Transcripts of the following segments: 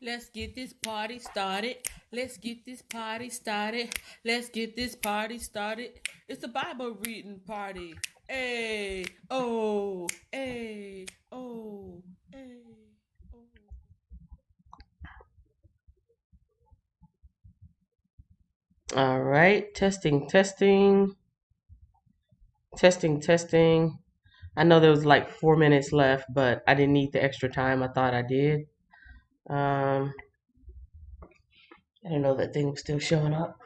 Let's get this party started. Let's get this party started. Let's get this party started. It's a Bible reading party. Hey, oh, hey, oh, hey, oh. All right, testing. I know there was like 4 minutes left, but I didn't need the extra time. I thought I did. Um, I didn't know that thing was still showing up.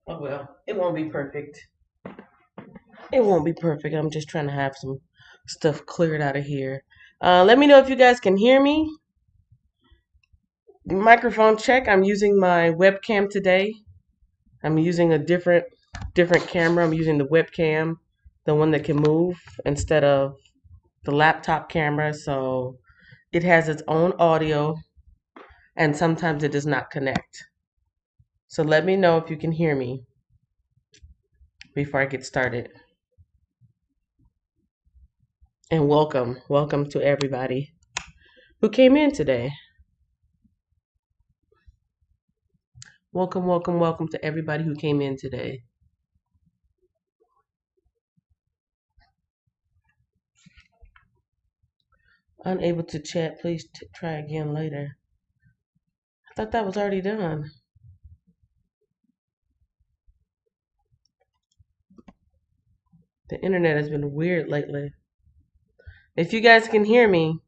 Oh well, it won't be perfect. It won't be perfect. I'm just trying to have some stuff cleared out of here. Let me know if you guys can hear me. Microphone check. I'm using my webcam today. I'm using a different camera. I'm using the webcam, the one that can move instead of the laptop camera. So it has its own audio and sometimes it does not connect. So let me know if you can hear me before I get started. And welcome to everybody who came in today. Welcome to everybody who came in today. Unable to chat, please try again later. I thought that was already done. The internet has been weird lately. If you guys can hear me,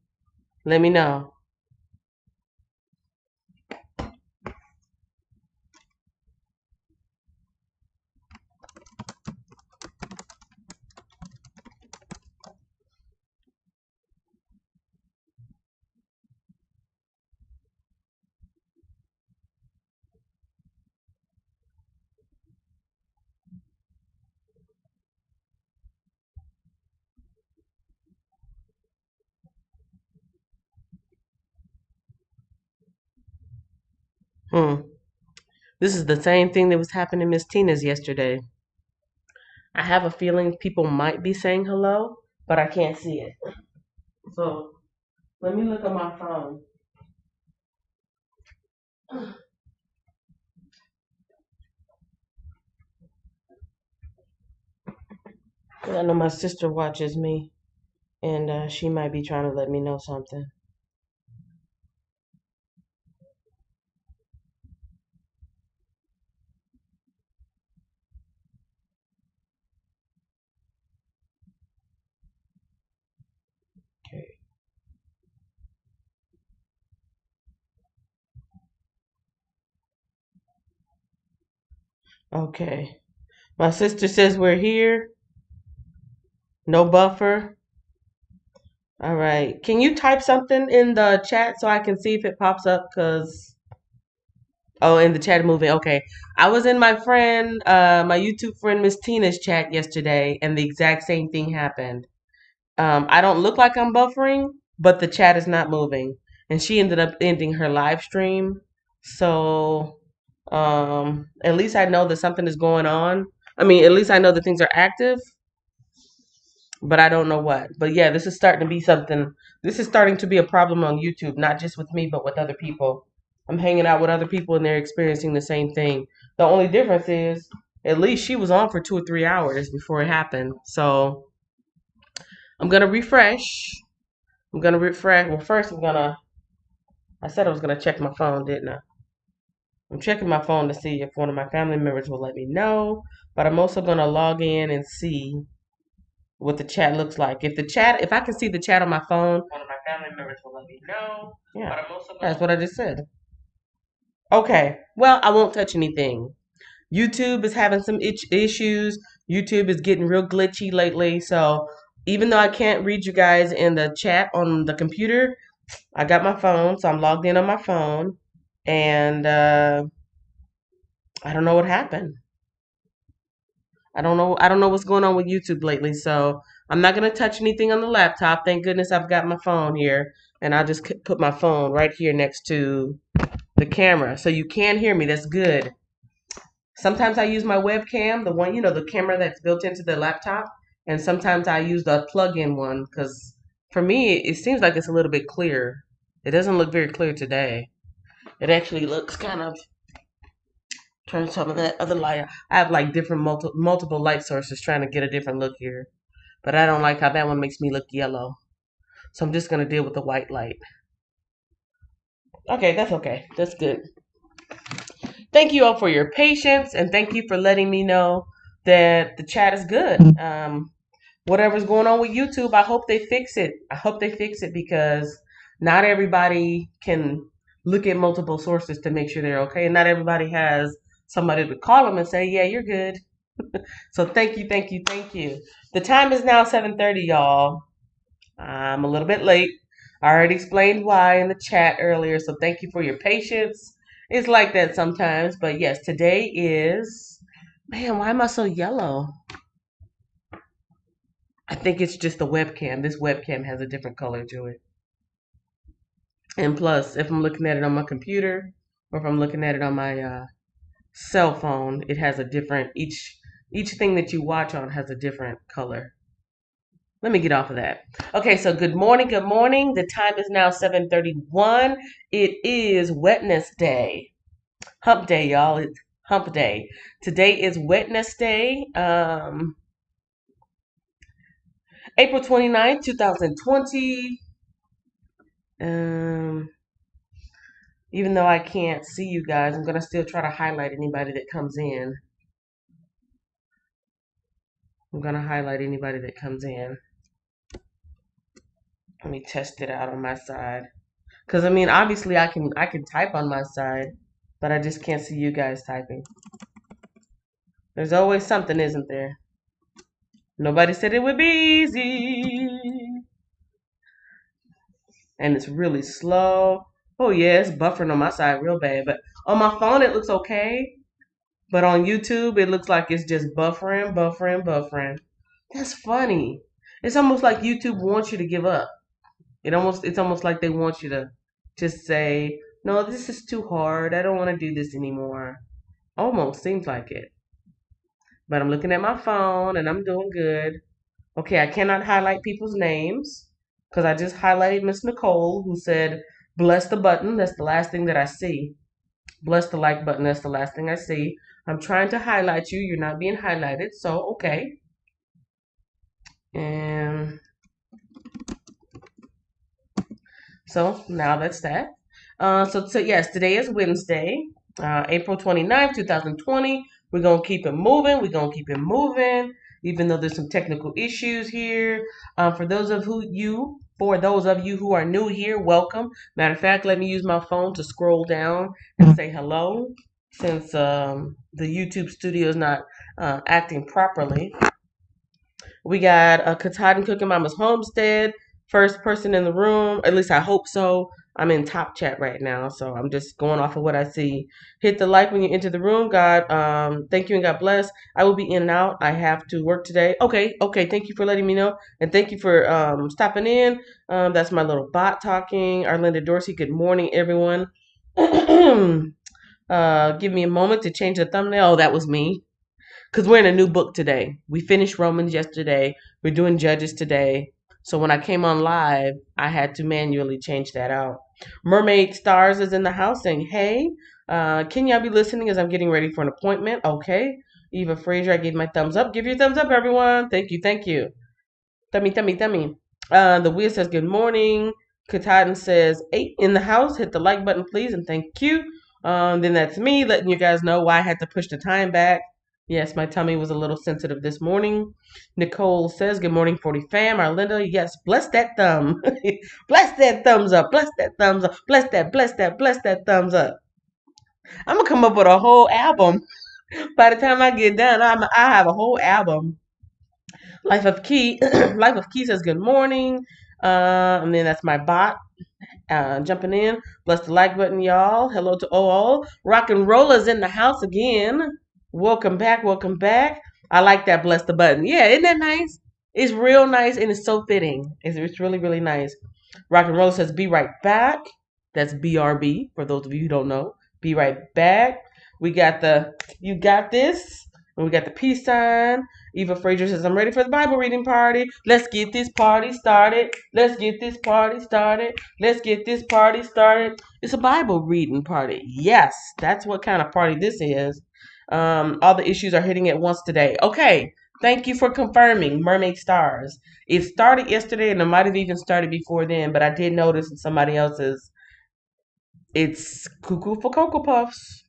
let me know. Hmm. This is the same thing that was happening to Miss Tina's yesterday. I have a feeling people might be saying hello, but I can't see it. So let me look on my phone. I know my sister watches me, and she might be trying to let me know something. Okay. Okay. My sister says we're here. No buffer. All right. Can you type something in the chat so I can see if it pops up? Cause oh, in the chat moving. Okay. I was in my YouTube friend Miss Tina's chat yesterday, and the exact same thing happened. I don't look like I'm buffering, but the chat is not moving. And she ended up ending her live stream. So at least I know that something is going on. I mean, at least I know that things are active, but I don't know what. But yeah, this is starting to be something. This is starting to be a problem on YouTube, not just with me, but with other people. I'm hanging out with other people and they're experiencing the same thing. The only difference is at least she was on for 2 or 3 hours before it happened. So I'm gonna refresh. I'm gonna refresh. Well, first I said I was gonna check my phone, didn't I? I'm checking my phone to see if one of my family members will let me know. But I'm also gonna log in and see what the chat looks like. If I can see the chat on my phone, one of my family members will let me know. Yeah, but I'm also that's what I just said. Okay, well, I won't touch anything. YouTube is having some issues. YouTube is getting real glitchy lately. So even though I can't read you guys in the chat on the computer, I got my phone, so I'm logged in on my phone, and I don't know what happened. I don't know. I don't know what's going on with YouTube lately. So I'm not gonna touch anything on the laptop. Thank goodness I've got my phone here, and I'll just put my phone right here next to the camera, so you can hear me. That's good. Sometimes I use my webcam, the one the camera that's built into the laptop, and sometimes I use the plug-in one because for me it seems like it's a little bit clear. It doesn't look very clear today. It actually looks kind of turn some of that other light. I have like different multiple light sources trying to get a different look here, but I don't like how that one makes me look yellow. So I'm just gonna deal with the white light. Okay, that's okay. That's good. Thank you all for your patience, and thank you for letting me know that the chat is good. Whatever's going on with YouTube, I hope they fix it. I hope they fix it because not everybody can look at multiple sources to make sure they're okay, and not everybody has somebody to call them and say, "Yeah, you're good." So thank you, thank you, thank you. The time is now 7:30, y'all. I'm a little bit late. I already explained why in the chat earlier, so thank you for your patience. It's like that sometimes, but yes, today is. Man, why am I so yellow? I think it's just the webcam. This webcam has a different color to it. And plus, if I'm looking at it on my computer or if I'm looking at it on my cell phone, it has a different each thing that you watch on has a different color. Let me get off of that. Okay, so good morning, good morning. The time is now 7:31. It is Wednesday. Hump day, y'all. It's hump day. Today is Wednesday, April 29th, 2020. Even though I can't see you guys, I'm going to still try to highlight anybody that comes in. I'm going to highlight anybody that comes in. Let me test it out on my side. Because, I mean, obviously I can type on my side, but I just can't see you guys typing. There's always something, isn't there? Nobody said it would be easy. And it's really slow. Oh, yeah, it's buffering on my side real bad. But on my phone, it looks okay. But on YouTube, it looks like it's just buffering, buffering, buffering. That's funny. It's almost like YouTube wants you to give up. It's almost like they want you to just say, "No, this is too hard. I don't want to do this anymore." Almost seems like it. But I'm looking at my phone and I'm doing good. Okay, I cannot highlight people's names because I just highlighted Miss Nicole who said, "Bless the button." That's the last thing that I see. Bless the like button. That's the last thing I see. I'm trying to highlight you. You're not being highlighted. So, okay. And so now that's that. So yes, today is Wednesday, April 29th, 2020. We're going to keep it moving. We're going to keep it moving, even though there's some technical issues here. For those of you who are new here, welcome. Matter of fact, let me use my phone to scroll down and say hello, since the YouTube studio is not acting properly. We got Katahdin Cooking Mama's Homestead. First person in the room. At least I hope so. I'm in top chat right now, so I'm just going off of what I see. Hit the like when you enter the room. God, thank you and God bless. I will be in and out. I have to work today. Okay. Thank you for letting me know, and thank you for stopping in. That's my little bot talking. Arlinda Dorsey. Good morning, everyone. Give me a moment to change the thumbnail. Oh, that was me. Because we're in a new book today. We finished Romans yesterday. We're doing Judges today. So when I came on live, I had to manually change that out. Mermaid Stars is in the house saying, "Hey, can y'all be listening as I'm getting ready for an appointment?" Okay. Eva Frazier, I gave my thumbs up. Give your thumbs up, everyone. Thank you, thank you. Tummy. The Wheel says, "Good morning." Katahdin says, "8 in the house. Hit the like button, please, and thank you." Then that's me letting you guys know why I had to push the time back. Yes, my tummy was a little sensitive this morning. Nicole says, "Good morning, 40 fam." Arlinda, yes, bless that thumb. Bless that thumbs up. Bless that thumbs up. Bless that thumbs up. I'm going to come up with a whole album. By the time I get done, I have a whole album. Life of Key. Life of Key says, "Good morning." And then that's my bot. Jumping in. Bless the like button, y'all. Hello to all. Rock and Rollers in the house again. Welcome back. Welcome back. I like that. Bless the button. Yeah, isn't that nice? It's real nice and it's so fitting. It's really, really nice. Rock and Roll says, "Be right back." That's BRB for those of you who don't know. Be right back. We got the "You got this." And we got the peace sign. Eva Frazier says, I'm ready for the Bible reading party. Let's get this party started. Let's get this party started. Let's get this party started. It's a Bible reading party. Yes, that's what kind of party this is. All the issues are hitting at once today. Okay, thank you for confirming Mermaid Stars. It started yesterday and it might have even started before then, but I did notice in somebody else's it's Cuckoo for Cocoa Puffs.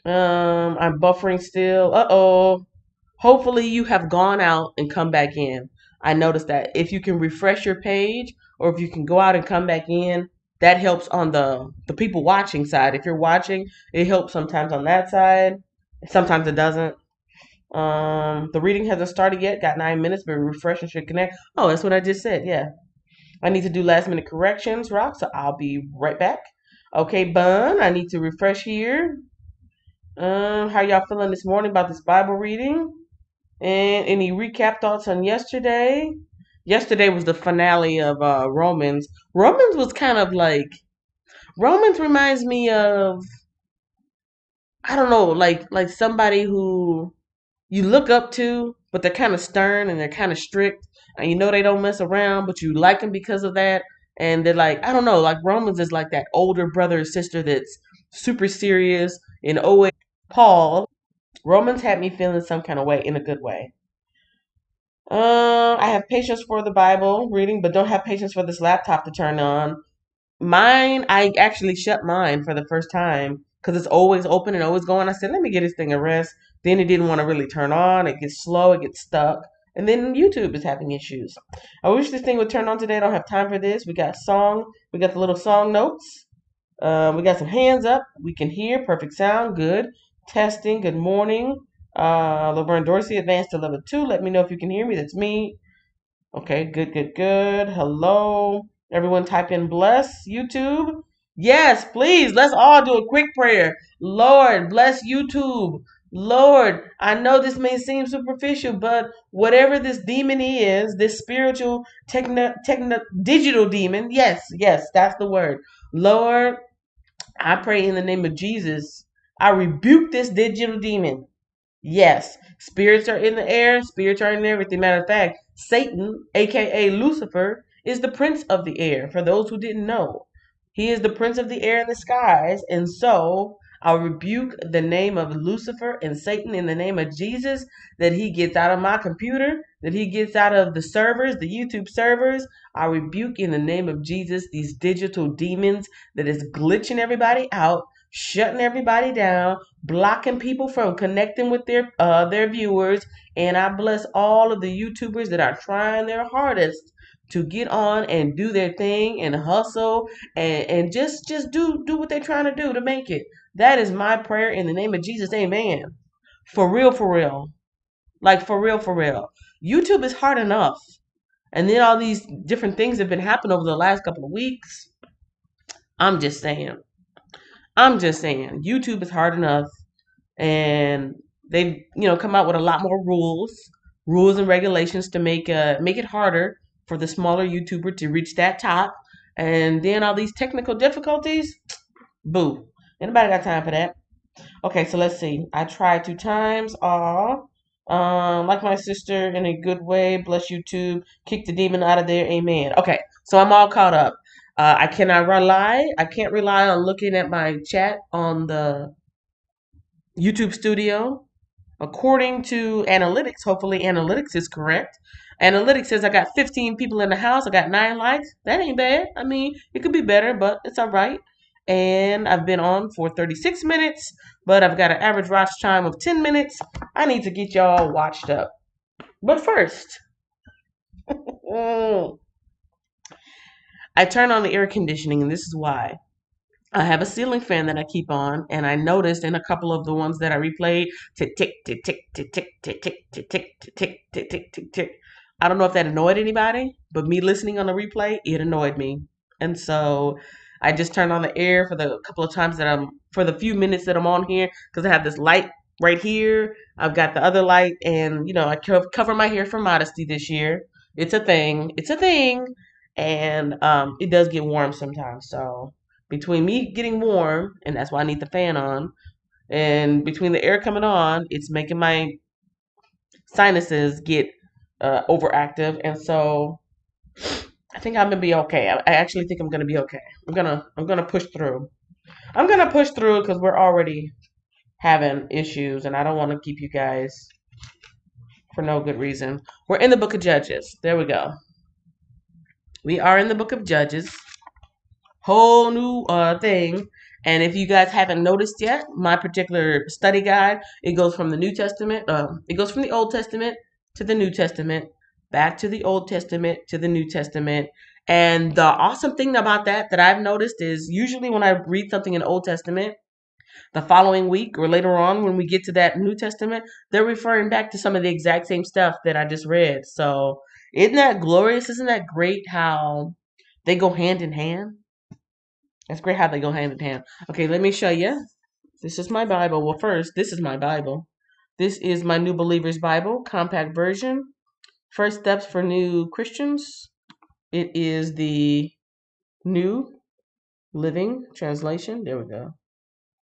I'm buffering still. Uh-oh. Hopefully you have gone out and come back in. I noticed that if you can refresh your page or if you can go out and come back in, that helps on the people watching side. If you're watching, it helps sometimes on that side. Sometimes it doesn't. The reading hasn't started yet. Got 9 minutes, but refresh and should connect. Oh, that's what I just said. Yeah. I need to do last minute corrections, Rock, so I'll be right back. Okay, Bun, I need to refresh here. How y'all feeling this morning about this Bible reading? And any recap thoughts on yesterday? Yesterday was the finale of Romans. Romans was kind of like Romans reminds me of I don't know, like somebody who you look up to, but they're kind of stern and they're kind of strict, and you know they don't mess around, but you like them because of that. And they're like, I don't know, like Romans is like that older brother or sister that's super serious and always Paul. Romans had me feeling some kind of way in a good way. I have patience for the Bible reading, but don't have patience for this laptop to turn on. Mine, I actually shut mine for the first time because it's always open and always going. I said, let me get this thing a rest. Then it didn't want to really turn on. It gets slow, it gets stuck. And then YouTube is having issues. I wish this thing would turn on today. I don't have time for this. We got the little song notes. We got some hands up. We can hear. Perfect sound. Good. Testing. Good morning. Laverne Dorsey, advanced to level 2. Let me know if you can hear me. That's me. Okay, good, good, good. Hello. Everyone type in bless YouTube. Yes, please. Let's all do a quick prayer. Lord, bless YouTube. Lord, I know this may seem superficial, but whatever this demon is, this spiritual digital demon, yes, yes, that's the word. Lord, I pray in the name of Jesus. I rebuke this digital demon. Yes, spirits are in the air, spirits are in everything. Matter of fact, Satan, aka Lucifer, is the prince of the air. For those who didn't know, he is the prince of the air and the skies. And so I rebuke the name of Lucifer and Satan in the name of Jesus that he gets out of my computer, that he gets out of the servers, the YouTube servers. I rebuke in the name of Jesus these digital demons that is glitching everybody out, shutting everybody down, blocking people from connecting with their viewers, and I bless all of the YouTubers that are trying their hardest to get on and do their thing and hustle and just do what they're trying to do to make it. That is my prayer in the name of Jesus. Amen. For real, for real. Like for real, for real. YouTube is hard enough. And then all these different things have been happening over the last couple of weeks. I'm just saying. I'm just saying. YouTube is hard enough and they've come out with a lot more rules and regulations to make it harder for the smaller YouTuber to reach that top. And then all these technical difficulties, boo. Anybody got time for that? Okay, so let's see. I tried 2 times. Aw. Like my sister in a good way. Bless YouTube. Kick the demon out of there. Amen. Okay, so I'm all caught up. I cannot rely. I can't rely on looking at my chat on the YouTube studio. According to analytics, hopefully analytics is correct. Analytics says I got 15 people in the house. I got 9 likes. That ain't bad. I mean, it could be better, but it's all right. And I've been on for 36 minutes, but I've got an average watch time of 10 minutes. I need to get y'all watched up. But first, I turn on the air conditioning, and this is why. I have a ceiling fan that I keep on, and I noticed in a couple of the ones that I replayed, tick, tick, tick, tick, tick, tick, tick, tick, tick, tick, tick, tick, tick, tick, tick, tick. I don't know if that annoyed anybody, but me listening on the replay, it annoyed me. And so I just turned on the air for the couple of times that for the few minutes that I'm on here, because I have this light right here. I've got the other light, and, I cover my hair for modesty this year. It's a thing. It's a thing. And it does get warm sometimes, so between me getting warm, and that's why I need the fan on, and between the air coming on, it's making my sinuses get overactive, and so I think I'm gonna be okay. I actually think I'm gonna be okay. I'm gonna push through. I'm gonna push through because we're already having issues, and I don't want to keep you guys for no good reason. We're in the book of Judges. There we go. We are in the book of Judges. Whole new thing. And if you guys haven't noticed yet, my particular study guide, it goes from the New Testament, it goes from the Old Testament to the New Testament, back to the Old Testament to the New Testament. And the awesome thing about that I've noticed is usually when I read something in the Old Testament, the following week or later on when we get to that New Testament, they're referring back to some of the exact same stuff that I just read. So isn't that glorious? Isn't that great how they go hand in hand? That's great how they go hand in hand. Okay, let me show you. This is my Bible. Well, first, this is my Bible. This is my New Believer's Bible, compact version. First Steps for New Christians. It is the New Living Translation. There we go.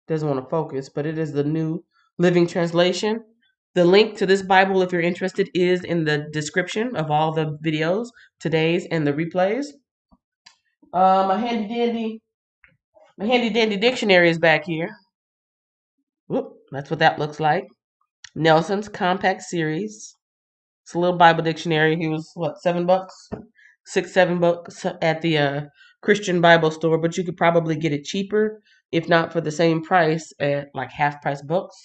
Doesn't want to focus, but it is the New Living Translation. The link to this Bible, if you're interested, is in the description of all the videos, today's and the replays. My handy dandy dictionary is back here. Whoop, that's what that looks like. Nelson's Compact Series. It's a little Bible dictionary. He was what, $7, 6, $7 at the Christian Bible store, but you could probably get it cheaper, if not for the same price at like half price books.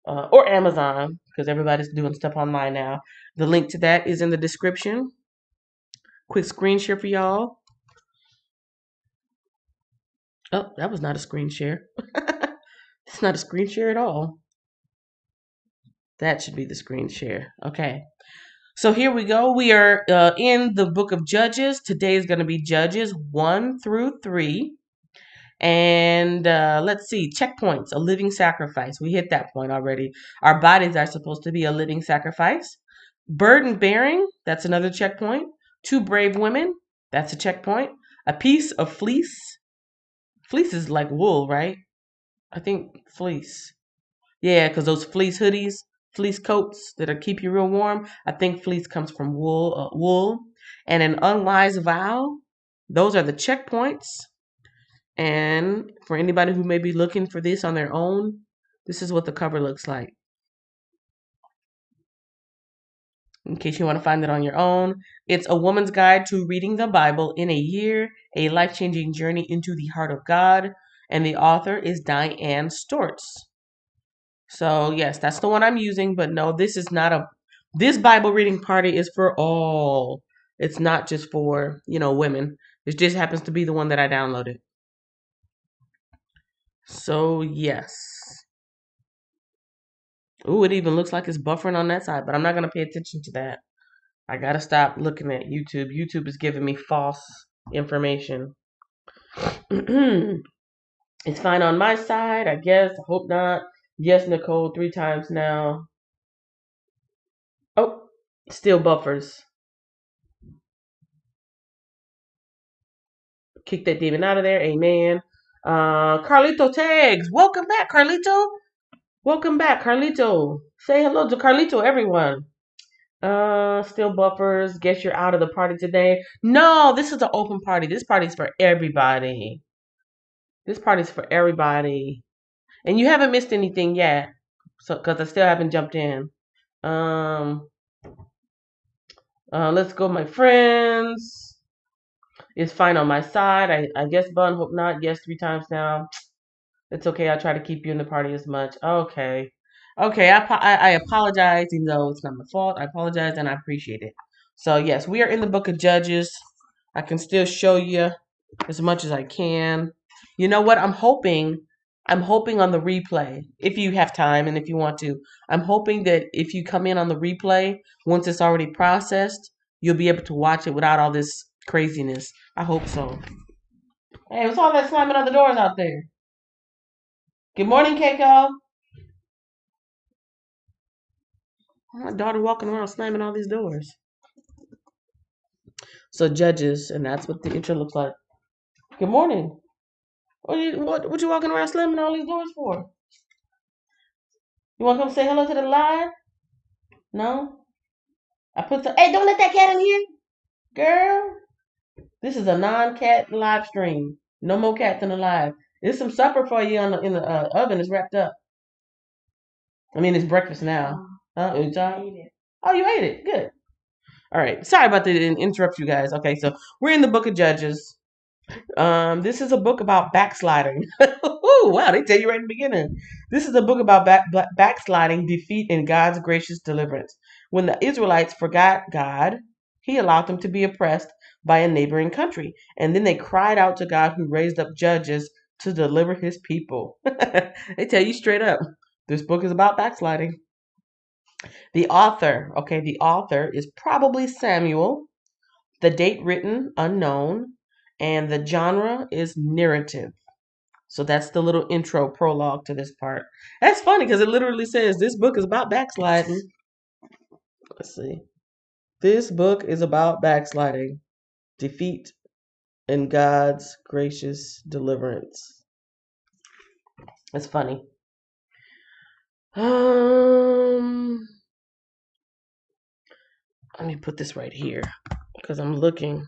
Or Amazon, because everybody's doing stuff online now. The link to that is in the description. Quick screen share for y'all. Oh, that was not a screen share. It's not a screen share at all. That should be the screen share. Okay. So here we go. We are in the book of Judges. Today is going to be Judges 1 through 3. And let's see, checkpoints, a living sacrifice. We hit that point already. Our bodies are supposed to be a living sacrifice. Burden bearing, that's another checkpoint. 2 brave women, that's a checkpoint. A piece of fleece. Fleece is like wool, right? I think fleece. Yeah, because those fleece hoodies, fleece coats that'll keep you real warm. I think fleece comes from wool. And an unwise vow. Those are the checkpoints. And for anybody who may be looking for this on their own, this is what the cover looks like. In case you want to find it on your own, it's A Woman's Guide to Reading the Bible in a Year, a life-changing journey into the heart of God. And the author is Diane Stortz. So yes, that's the one I'm using, but no, this Bible reading party is for all. It's not just for, women. It just happens to be the one that I downloaded. So yes. Ooh, it even looks like it's buffering on that side, but I'm not going to pay attention to that. I got to stop looking at YouTube. YouTube is giving me false information. It's fine on my side, I guess. I hope not. Yes, Nicole, 3 times now. Oh, still buffers. Kick that demon out of there. Amen. Carlito tags. Welcome back, Carlito. Welcome back, Carlito. Say hello to Carlito, everyone. Still buffers. Guess you're out of the party today. No, this is an open party. This party's for everybody. This party's for everybody. And you haven't missed anything yet. So, because I still haven't jumped in. Let's go, my friends. It's fine on my side. I guess Bun, hope not. Yes, 3 times now. It's okay. I'll try to keep you in the party as much. Okay. Okay, I apologize, even though it's not my fault. I apologize and I appreciate it. So, yes, we are in the book of Judges. I can still show you as much as I can. You know what? I'm hoping on the replay, if you have time and if you want to. I'm hoping that if you come in on the replay, once it's already processed, you'll be able to watch it without all this craziness. I hope so. Hey, what's all that slamming on the doors out there? Good morning, Keiko. My daughter walking around slamming all these doors. So Judges, and that's what the intro looks like. Good morning. What you walking around slamming all these doors for? You want to come say hello to the live? No? I put some. Hey, don't let that cat in here, girl. This is a non-cat live stream. No more cats in the live. There's some supper for you in the oven. It's wrapped up. I mean, it's breakfast now. Huh? I ate it. Oh, you ate it. Good. All right. Sorry about the interrupt you guys. Okay, so we're in the book of Judges. This is a book about backsliding. Ooh, wow, they tell you right in the beginning. This is a book about backsliding, defeat, and God's gracious deliverance. When the Israelites forgot God, He allowed them to be oppressed by a neighboring country, and then they cried out to God, who raised up judges to deliver His people. They tell you straight up. This book is about backsliding. The author is probably Samuel. The date written, unknown, and the genre is narrative. So that's the little intro prologue to this part. That's funny because it literally says this book is about backsliding. Let's see. This book is about backsliding, defeat, and God's gracious deliverance. That's funny. Let me put this right here because I'm looking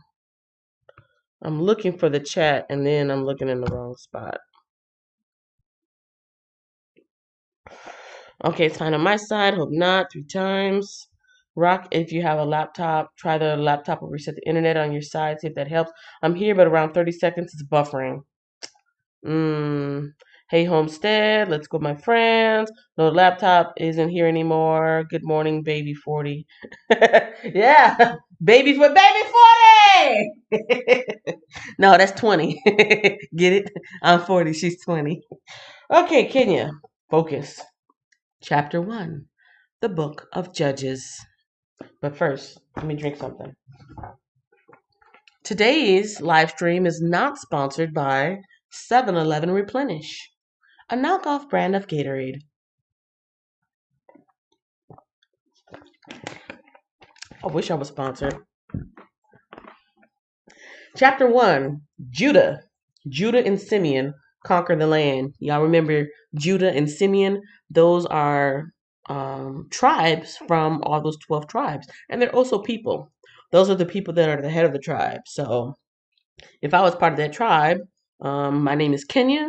for the chat and then I'm looking in the wrong spot. Okay, it's fine on my side. Hope not. 3 times. Rock, if you have a laptop, try the laptop or reset the internet on your side. See if that helps. I'm here, but around 30 seconds, it's buffering. Hey, Homestead. Let's go, my friends. No, the laptop isn't here anymore. Good morning, baby 40. Yeah, baby 40. No, that's 20. Get it? I'm 40. She's 20. Okay, Kenya, focus. Chapter 1, the Book of Judges. But first, let me drink something. Today's live stream is not sponsored by 7-Eleven Replenish, a knockoff brand of Gatorade. I wish I was sponsored. Chapter 1, Judah. Judah and Simeon conquer the land. Y'all remember Judah and Simeon? Those are tribes from all those 12 tribes. And they're also people. Those are the people that are the head of the tribe. So if I was part of that tribe, my name is Kenya.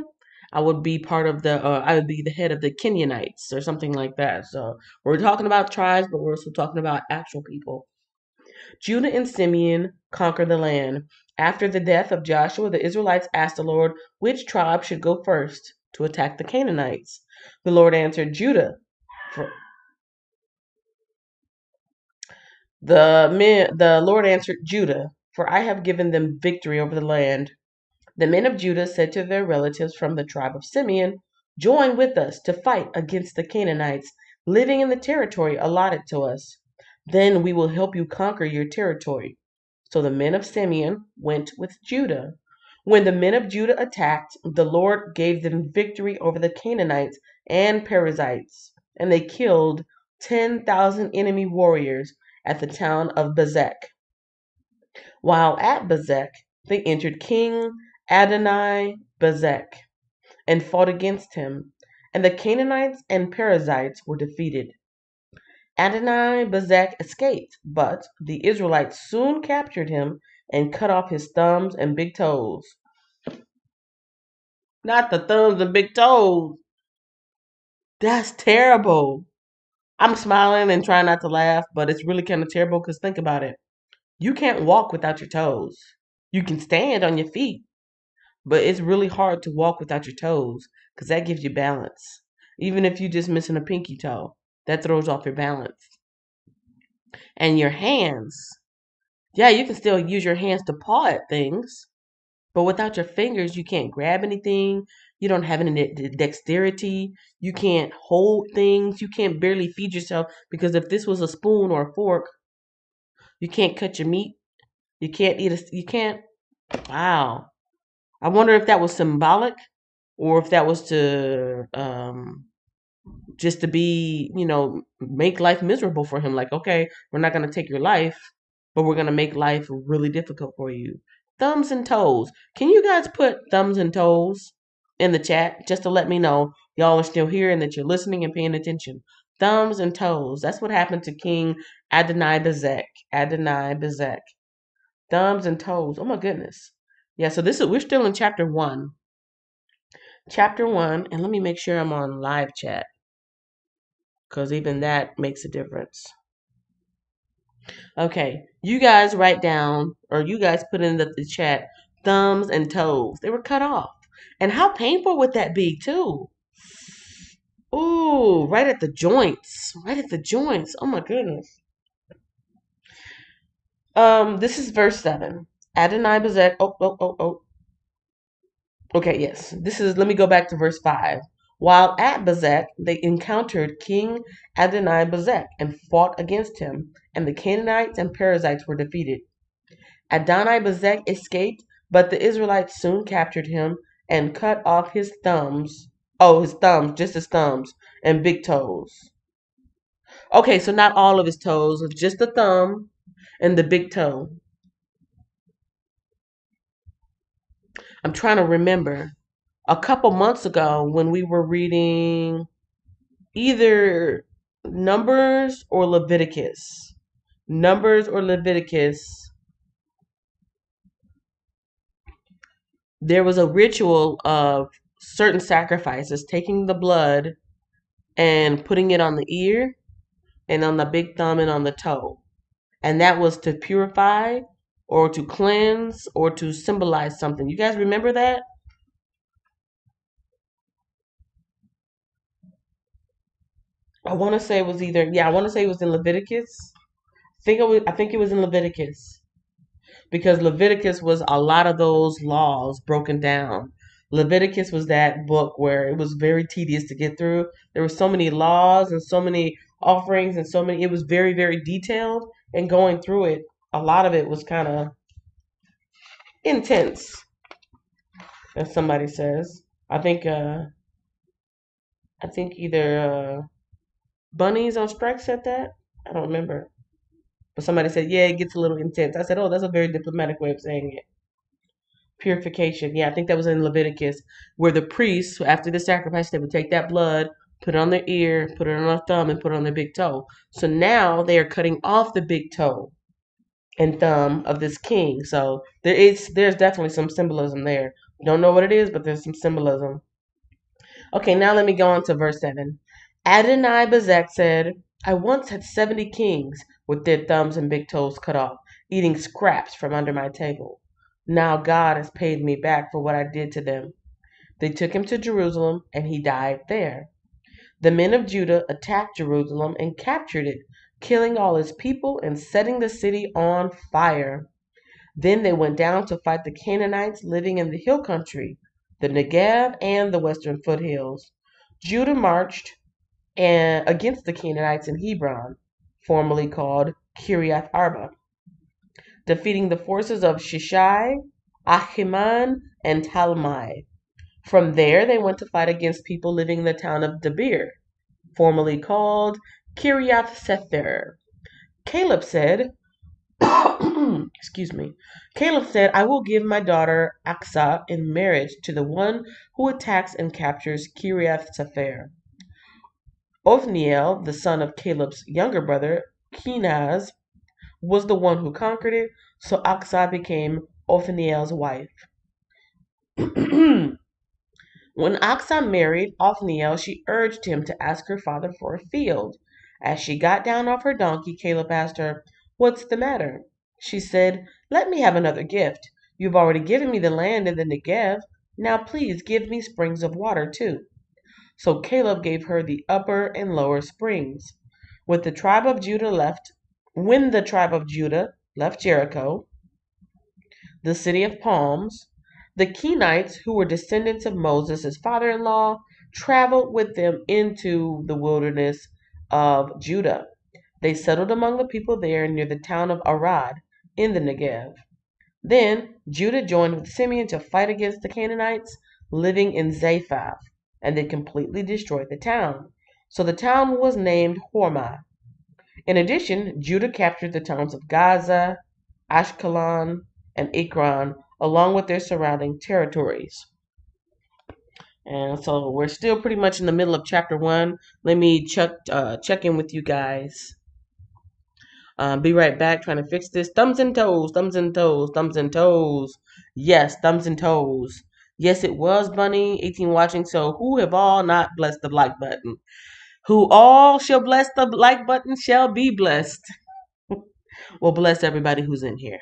I would be I would be the head of the Kenyanites or something like that. So we're talking about tribes, but we're also talking about actual people. Judah and Simeon conquered the land. After the death of Joshua, the Israelites asked the Lord which tribe should go first to attack the Canaanites. The Lord answered Judah. The Lord answered Judah, for I have given them victory over the land. The men of Judah said to their relatives from the tribe of Simeon, join with us to fight against the Canaanites living in the territory allotted to us. Then we will help you conquer your territory. So the men of Simeon went with Judah. When the men of Judah attacked, the Lord gave them victory over the Canaanites and Perizzites, and they killed 10,000 enemy warriors at the town of Bezek. While at Bezek, they entered King Adonai Bezek and fought against him, and the Canaanites and Perizzites were defeated. Adonai Bezek escaped, but the Israelites soon captured him and cut off his thumbs and big toes. Not the thumbs and big toes. That's terrible. I'm smiling and trying not to laugh, but it's really kind of terrible because think about it. You can't walk without your toes. You can stand on your feet, but it's really hard to walk without your toes because that gives you balance. Even if you're just missing a pinky toe, that throws off your balance. And your hands. Yeah, you can still use your hands to paw at things, but without your fingers, you can't grab anything. You don't have any dexterity. You can't hold things. You can't barely feed yourself because if this was a spoon or a fork, you can't cut your meat. You can't you can't. Wow. I wonder if that was symbolic or if that was to just to be, make life miserable for him. Like, okay, we're not going to take your life, but we're going to make life really difficult for you. Thumbs and toes. Can you guys put thumbs and toes in the chat just to let me know y'all are still here and that you're listening and paying attention? Thumbs and toes. That's what happened to King Adonai-Bezek. Adonai-Bezek. Thumbs and toes. Oh my goodness. Yeah, so we're still in chapter 1. Chapter 1, and let me make sure I'm on live chat, because even that makes a difference. Okay, you guys write down, or you guys put in the chat, thumbs and toes. They were cut off. And how painful would that be, too? Ooh, right at the joints. Right at the joints. Oh my goodness. This is verse 7. Adonai Bezek. Oh. Okay, yes. Let me go back to verse 5. While at Bezek, they encountered King Adonai Bezek and fought against him, and the Canaanites and Perizzites were defeated. Adonai Bezek escaped, but the Israelites soon captured him and cut off his thumbs. Oh, his thumbs, just his thumbs, and big toes. Okay, so not all of his toes, just the thumb and the big toe. I'm trying to remember. A couple months ago when we were reading either Numbers or Leviticus. Numbers or Leviticus. There was a ritual of certain sacrifices, taking the blood and putting it on the ear and on the big thumb and on the toe. And that was to purify or to cleanse or to symbolize something. You guys remember that? I want to say it was I want to say it was in Leviticus. I think it was in Leviticus, because Leviticus was a lot of those laws broken down. Leviticus was that book where it was very tedious to get through. There were so many laws and so many offerings and so many, it was very, very detailed, and going through it, a lot of it was kind of intense, as somebody says. I think either Bunnies on Strike said that. I don't remember. But somebody said, yeah, it gets a little intense. I said, oh, that's a very diplomatic way of saying it. Purification. Yeah, I think that was in Leviticus, where the priests, after the sacrifice, they would take that blood, put it on their ear, put it on their thumb, and put it on their big toe. So now they are cutting off the big toe and thumb of this king. So there's definitely some symbolism there. Don't know what it is, but there's some symbolism. Okay, now let me go on to verse 7. Adonai Bezek said, I once had 70 kings with their thumbs and big toes cut off, eating scraps from under my table. Now God has paid me back for what I did to them. They took him to Jerusalem, and he died there. The men of Judah attacked Jerusalem and captured it, killing all his people and setting the city on fire. Then they went down to fight the Canaanites living in the hill country, the Negev and the western foothills. Judah marched against the Canaanites in Hebron, formerly called Kiriath Arba, defeating the forces of Shishai, Ahiman, and Talmai. From there, they went to fight against people living in the town of Debir, formerly called Kiriath Sefer. Caleb said, excuse me. Caleb said, I will give my daughter Aksa in marriage to the one who attacks and captures Kiriath Sefer. Othniel, the son of Caleb's younger brother, Kenaz, was the one who conquered it, so Aksa became Othniel's wife. When Aksa married Othniel, she urged him to ask her father for a field. As she got down off her donkey, Caleb asked her, What's the matter? She said, Let me have another gift. You've already given me the land in the Negev. Now please give me springs of water too. So Caleb gave her the upper and lower springs. When the tribe of Judah left Jericho, the city of palms, the Kenites, who were descendants of Moses, his father-in-law, traveled with them into the wilderness of Judah. They settled among the people there near the town of Arad in the Negev. Then Judah joined with Simeon to fight against the Canaanites living in Zaphath, and they completely destroyed the town. So the town was named Hormah. In addition, Judah captured the towns of Gaza, Ashkelon, and Ekron, along with their surrounding territories. And so we're still pretty much in the middle of chapter 1. Let me check in with you guys. Be right back trying to fix this. Thumbs and toes, thumbs and toes, thumbs and toes. Yes, thumbs and toes. Yes, it was Bunny 18 watching. So who have all not blessed the like button? Who all shall bless the like button shall be blessed. Well, bless everybody who's in here.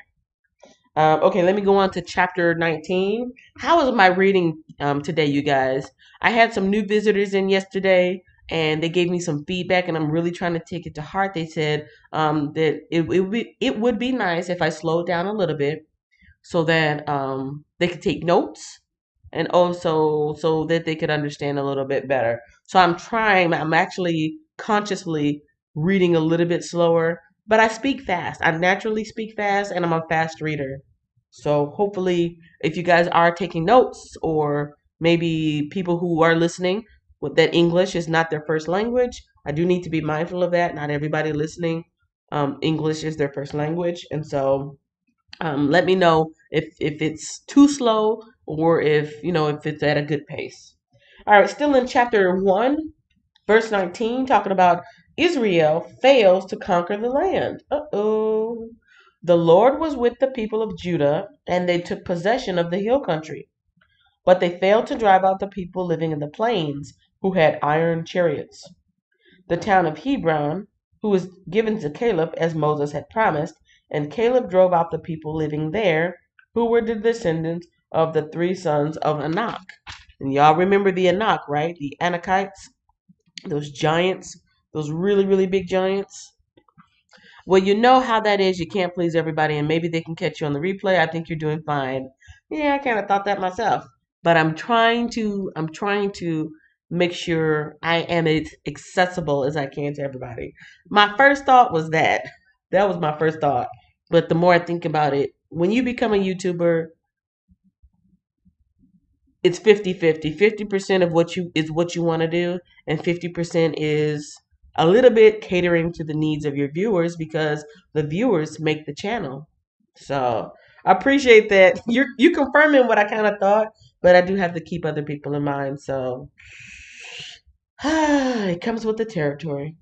Okay, let me go on to chapter 19. How was my reading today, you guys? I had some new visitors in yesterday, and they gave me some feedback, and I'm really trying to take it to heart. They said that it would be nice if I slowed down a little bit so that they could take notes and also so that they could understand a little bit better. So I'm trying, I'm actually consciously reading a little bit slower, but I speak fast. I naturally speak fast and I'm a fast reader. So hopefully, if you guys are taking notes or maybe people who are listening with that English is not their first language, I do need to be mindful of that. Not everybody listening, English is their first language. And so let me know if it's too slow or if it's at a good pace. All right, still in chapter 1, verse 19, talking about Israel fails to conquer the land. Uh-oh. The Lord was with the people of Judah, and they took possession of the hill country. But they failed to drive out the people living in the plains, who had iron chariots. The town of Hebron, who was given to Caleb as Moses had promised, and Caleb drove out the people living there, who were the descendants of the 3 sons of Anak. And y'all remember the Anak, right? The Anakites, those giants, those really, really big giants. Well, you know how that is. You can't please everybody, and maybe they can catch you on the replay. I think you're doing fine. Yeah, I kind of thought that myself. But I'm trying to make sure I am as accessible as I can to everybody. My first thought was that. That was my first thought. But the more I think about it, when you become a YouTuber, it's 50-50. 50% of what you want to do, and 50% is a little bit catering to the needs of your viewers because the viewers make the channel. So I appreciate that. You confirming what I kind of thought, but I do have to keep other people in mind. So it comes with the territory.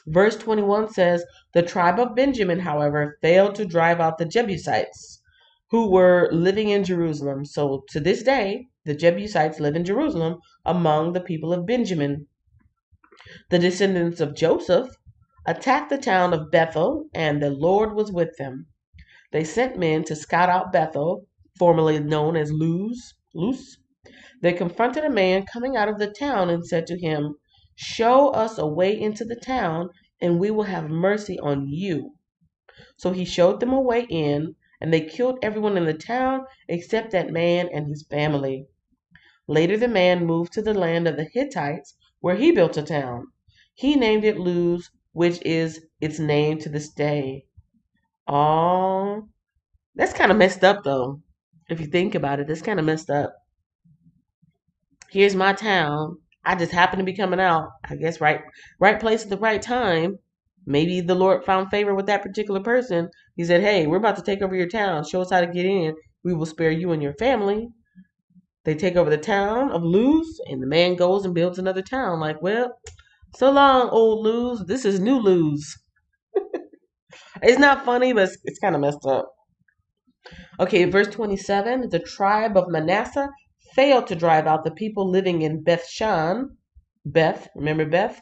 Verse 21 says, the tribe of Benjamin, however, failed to drive out the Jebusites who were living in Jerusalem. So to this day, the Jebusites live in Jerusalem among the people of Benjamin. The descendants of Joseph attacked the town of Bethel, and the Lord was with them. They sent men to scout out Bethel, formerly known as Luz. They confronted a man coming out of the town and said to him, show us a way into the town, and we will have mercy on you. So he showed them a way in, and they killed everyone in the town except that man and his family. Later, the man moved to the land of the Hittites, where he built a town. He named it Luz, which is its name to this day. Oh, that's kind of messed up, though. If you think about it, that's kind of messed up. Here's my town. I just happened to be coming out. I guess right place at the right time. Maybe the Lord found favor with that particular person. He said, hey, we're about to take over your town. Show us how to get in. We will spare you and your family. They take over the town of Luz, and the man goes and builds another town. Like, well, so long, old Luz. This is new Luz. It's not funny, but it's kind of messed up. Okay, verse 27. The tribe of Manasseh failed to drive out the people living in Bethshan. Beth, remember Beth?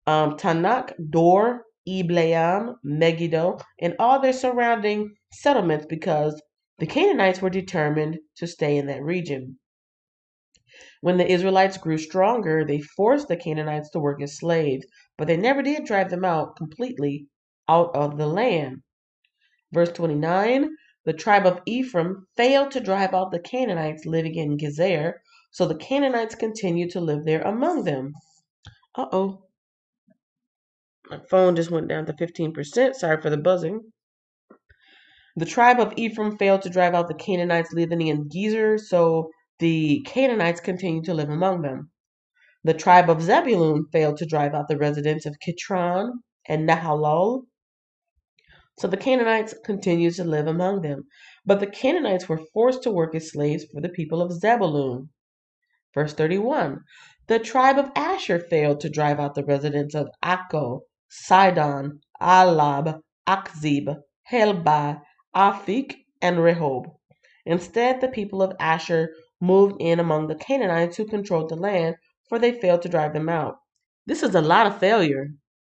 Tanakh, Dor, Ibleam, Megiddo, and all their surrounding settlements because the Canaanites were determined to stay in that region. When the Israelites grew stronger, they forced the Canaanites to work as slaves, but they never did drive them out completely out of the land. Verse 29, the tribe of Ephraim failed to drive out the Canaanites living in Gezer, so the Canaanites continued to live there among them. Uh-oh. My phone just went down to 15%. Sorry for the buzzing. The tribe of Ephraim failed to drive out the Canaanites living in Gezer, so the Canaanites continued to live among them. The tribe of Zebulun failed to drive out the residents of Kitron and Nahalol, so the Canaanites continued to live among them. But the Canaanites were forced to work as slaves for the people of Zebulun. Verse 31. The tribe of Asher failed to drive out the residents of Akko, Sidon, Alab, Akzib, Helba, Aphik, and Rehob. Instead, the people of Asher moved in among the Canaanites who controlled the land, for they failed to drive them out. This is a lot of failure.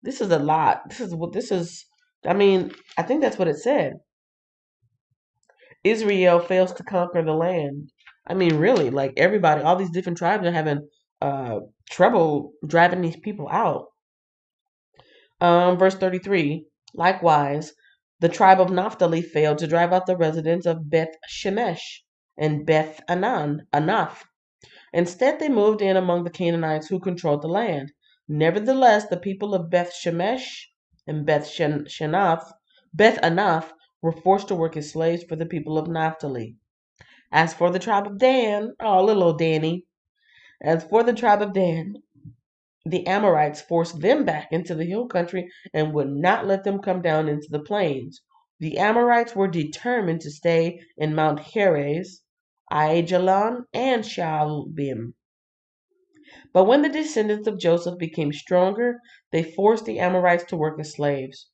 This is a lot. I mean, I think that's what it said. Israel fails to conquer the land. I mean, really, like everybody, all these different tribes are having uh, trouble driving these people out. Verse 33. Likewise, the tribe of Naphtali failed to drive out the residents of Beth Shemesh and Beth Anath. Instead, they moved in among the Canaanites who controlled the land. Nevertheless, the people of Beth Shemesh and Beth Anath, were forced to work as slaves for the people of Naphtali. As for the tribe of Dan, oh, little old Danny. As for the tribe of Dan, the Amorites forced them back into the hill country and would not let them come down into the plains. The Amorites were determined to stay in Mount Heres, Aijalon, and Shaalbim. But when the descendants of Joseph became stronger, they forced the Amorites to work as slaves.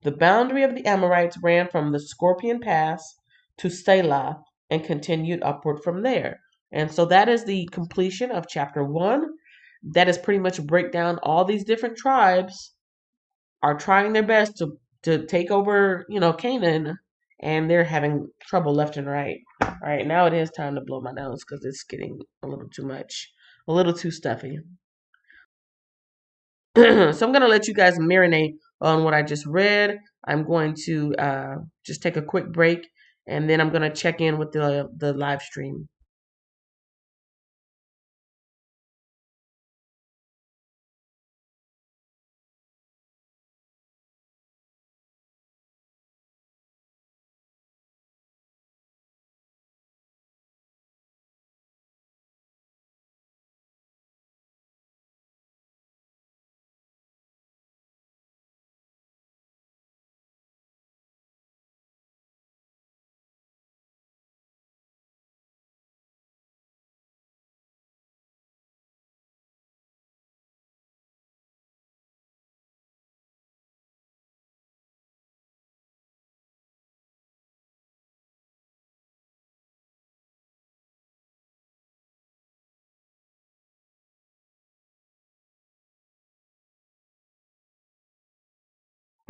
The boundary of the Amorites ran from the Scorpion Pass to Selah and continued upward from there. And so that is the completion of chapter 1. That is pretty much break down all these different tribes are trying their best to take over, Canaan, and they're having trouble left and right. All right, now it is time to blow my nose because it's getting a little too much, a little too stuffy. So I'm going to let you guys marinate on what I just read. I'm going to just take a quick break, and then I'm going to check in with the live stream.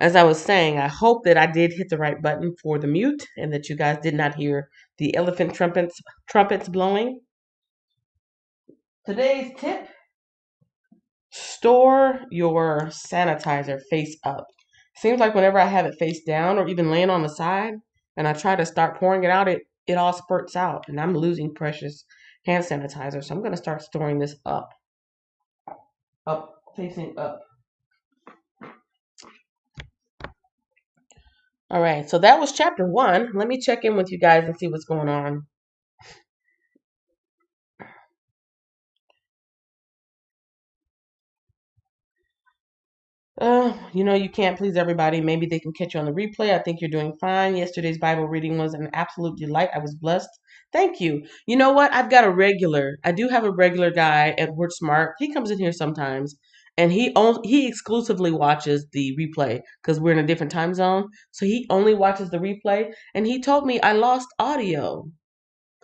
As I was saying, I hope that I did hit the right button for the mute and that you guys did not hear the elephant trumpets blowing. Today's tip: store your sanitizer face up. Seems like whenever I have it face down or even laying on the side and I try to start pouring it out, it all spurts out and I'm losing precious hand sanitizer. So I'm going to start storing this up, facing up. All right, so that was chapter 1. Let me check in with you guys and see what's going on. You can't please everybody. Maybe they can catch you on the replay. I think you're doing fine. Yesterday's Bible reading was an absolute delight. I was blessed. Thank you. You know what? I do have a regular guy, Edward Smart. He comes in here sometimes, and he exclusively watches the replay because we're in a different time zone. So he only watches the replay, and he told me I lost audio.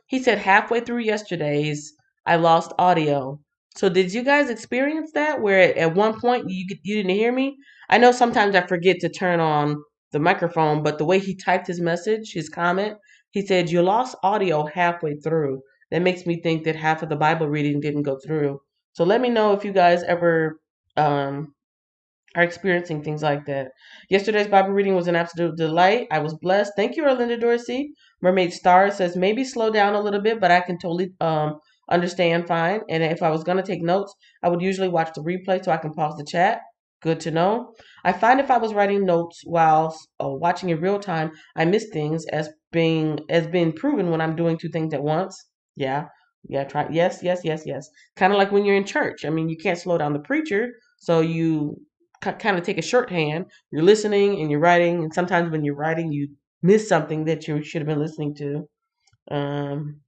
He said halfway through yesterday's, I lost audio. So did you guys experience that where at one point you didn't hear me? I know sometimes I forget to turn on the microphone, but the way he typed his message, his comment, he said you lost audio halfway through. That makes me think that half of the Bible reading didn't go through. So let me know if you guys ever are experiencing things like that. Yesterday's Bible reading was an absolute delight. I was blessed. Thank you, Erlinda Dorsey. Mermaid Star says maybe slow down a little bit, but I can totally understand fine. And if I was going to take notes, I would usually watch the replay so I can pause the chat. Good to know. I find if I was writing notes while watching in real time, I miss things as being proven when I'm doing two things at once. Yeah. Yeah, try. Yes, yes, yes, yes. Kind of like when you're in church. I mean, you can't slow down the preacher, so you kind of take a shorthand. You're listening and you're writing, and sometimes when you're writing, you miss something that you should have been listening to. Um,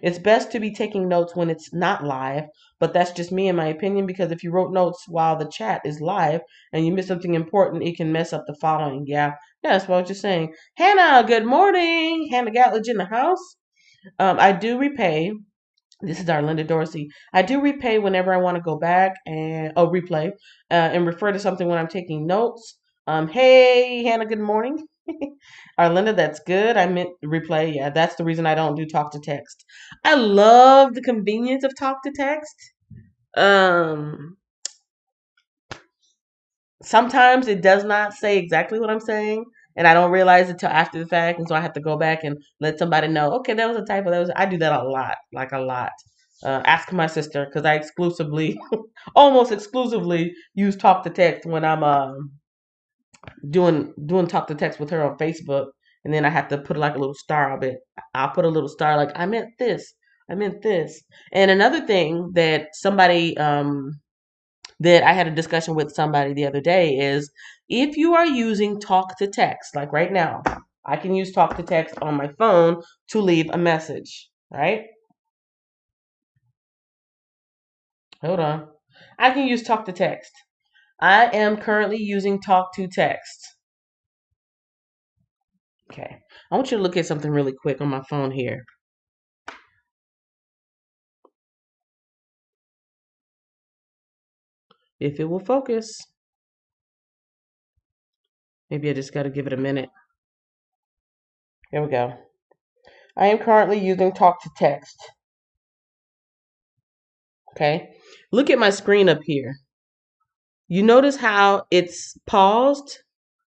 It's best to be taking notes when it's not live, but that's just me in my opinion because if you wrote notes while the chat is live and you miss something important, it can mess up the following. Yeah, that's what I was just saying. Hannah, good morning. Hannah Gatledge in the house. I do repay. This is our Linda Dorsey. I do repay whenever I want to go back and replay and refer to something when I'm taking notes. Hey Hannah, good morning. Arlinda, that's good. I meant replay. Yeah, that's the reason I don't do talk to text. I love the convenience of talk to text. Um, Sometimes it does not say exactly what I'm saying, and I don't realize it till after the fact, and so I have to go back and let somebody know. Okay, that was a typo. I do that a lot, like a lot. Ask my sister because I exclusively, almost exclusively, use talk to text when I'm doing talk to text with her on Facebook, and then I have to put like a little star of it. I'll put a little star like I meant this. I meant this. And another thing that somebody that I had a discussion with somebody the other day is if you are using talk to text, like right now, I can use talk to text on my phone to leave a message, right? Hold on. I can use talk to text. I am currently using talk to text. Okay. I want you to look at something really quick on my phone here. If it will focus. Maybe I just got to give it a minute. Here we go. I am currently using talk to text. Okay. Look at my screen up here. You notice how it's paused?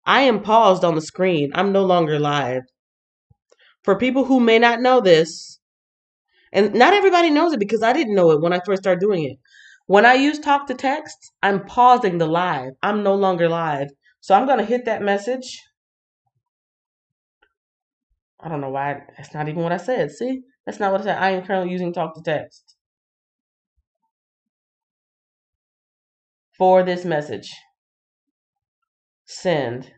I am paused on the screen. I'm no longer live. For people who may not know this, and not everybody knows it because I didn't know it when I first started doing it. When I use talk to text, I'm pausing the live. I'm no longer live. So I'm going to hit that message. I don't know why. That's not even what I said. See? That's not what I said. I am currently using talk to text for this message. Send.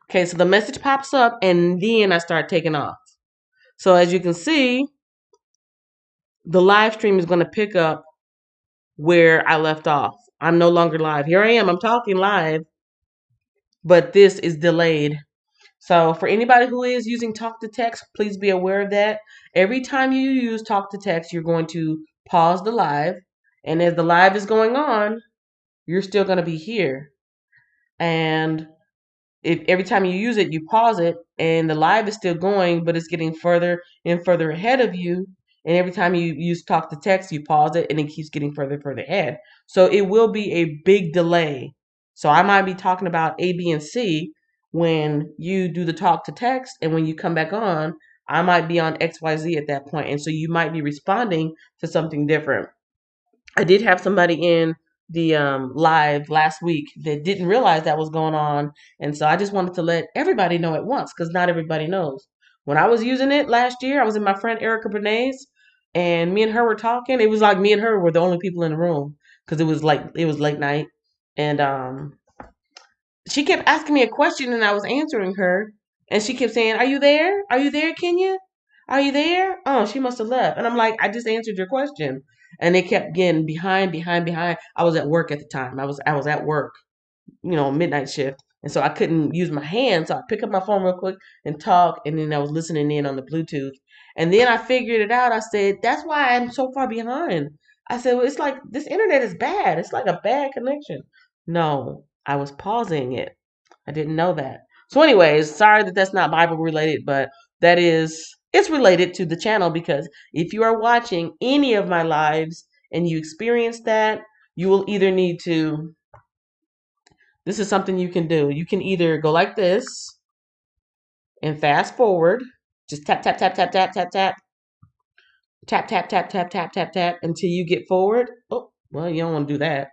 Okay, so the message pops up and then I start taking off. So as you can see, the live stream is going to pick up where I left off. I'm no longer live. Here I am. I'm talking live, but this is delayed. So for anybody who is using talk to text, please be aware of that. Every time you use talk to text, you're going to pause the live. And as the live is going on, you're still going to be here. And if every time you use it, you pause it and the live is still going, but it's getting further and further ahead of you. And every time you use talk to text, you pause it and it keeps getting further and further ahead. So it will be a big delay. So I might be talking about A, B, and C when you do the talk to text. And when you come back on, I might be on XYZ at that point. And so you might be responding to something different. I did have somebody in the live last week that didn't realize that was going on, and so I just wanted to let everybody know at once because not everybody knows. When I was using it last year, I was in my friend Erica Bernays, and me and her were talking. It was like me and her were the only people in the room because it was late night, and she kept asking me a question and I was answering her, and she kept saying, "Are you there? Are you there, Kenya? Are you there?" Oh, she must have left. And I'm like, "I just answered your question." And they kept getting behind, behind, behind. I was at work at the time. I was at work, midnight shift. And so I couldn't use my hands. So I pick up my phone real quick and talk, and then I was listening in on the Bluetooth. And then I figured it out. I said, "That's why I'm so far behind." I said, "Well, it's like this internet is bad. It's like a bad connection." No, I was pausing it. I didn't know that. So, anyways, sorry that that's not Bible related, but it's related to the channel because if you are watching any of my lives and you experience that, you will either need to, this is something you can do. You can either go like this and fast forward, just tap, tap, tap, tap, tap, tap, tap, tap, tap, tap, tap, tap, tap, tap until you get forward. Oh, well, you don't want to do that.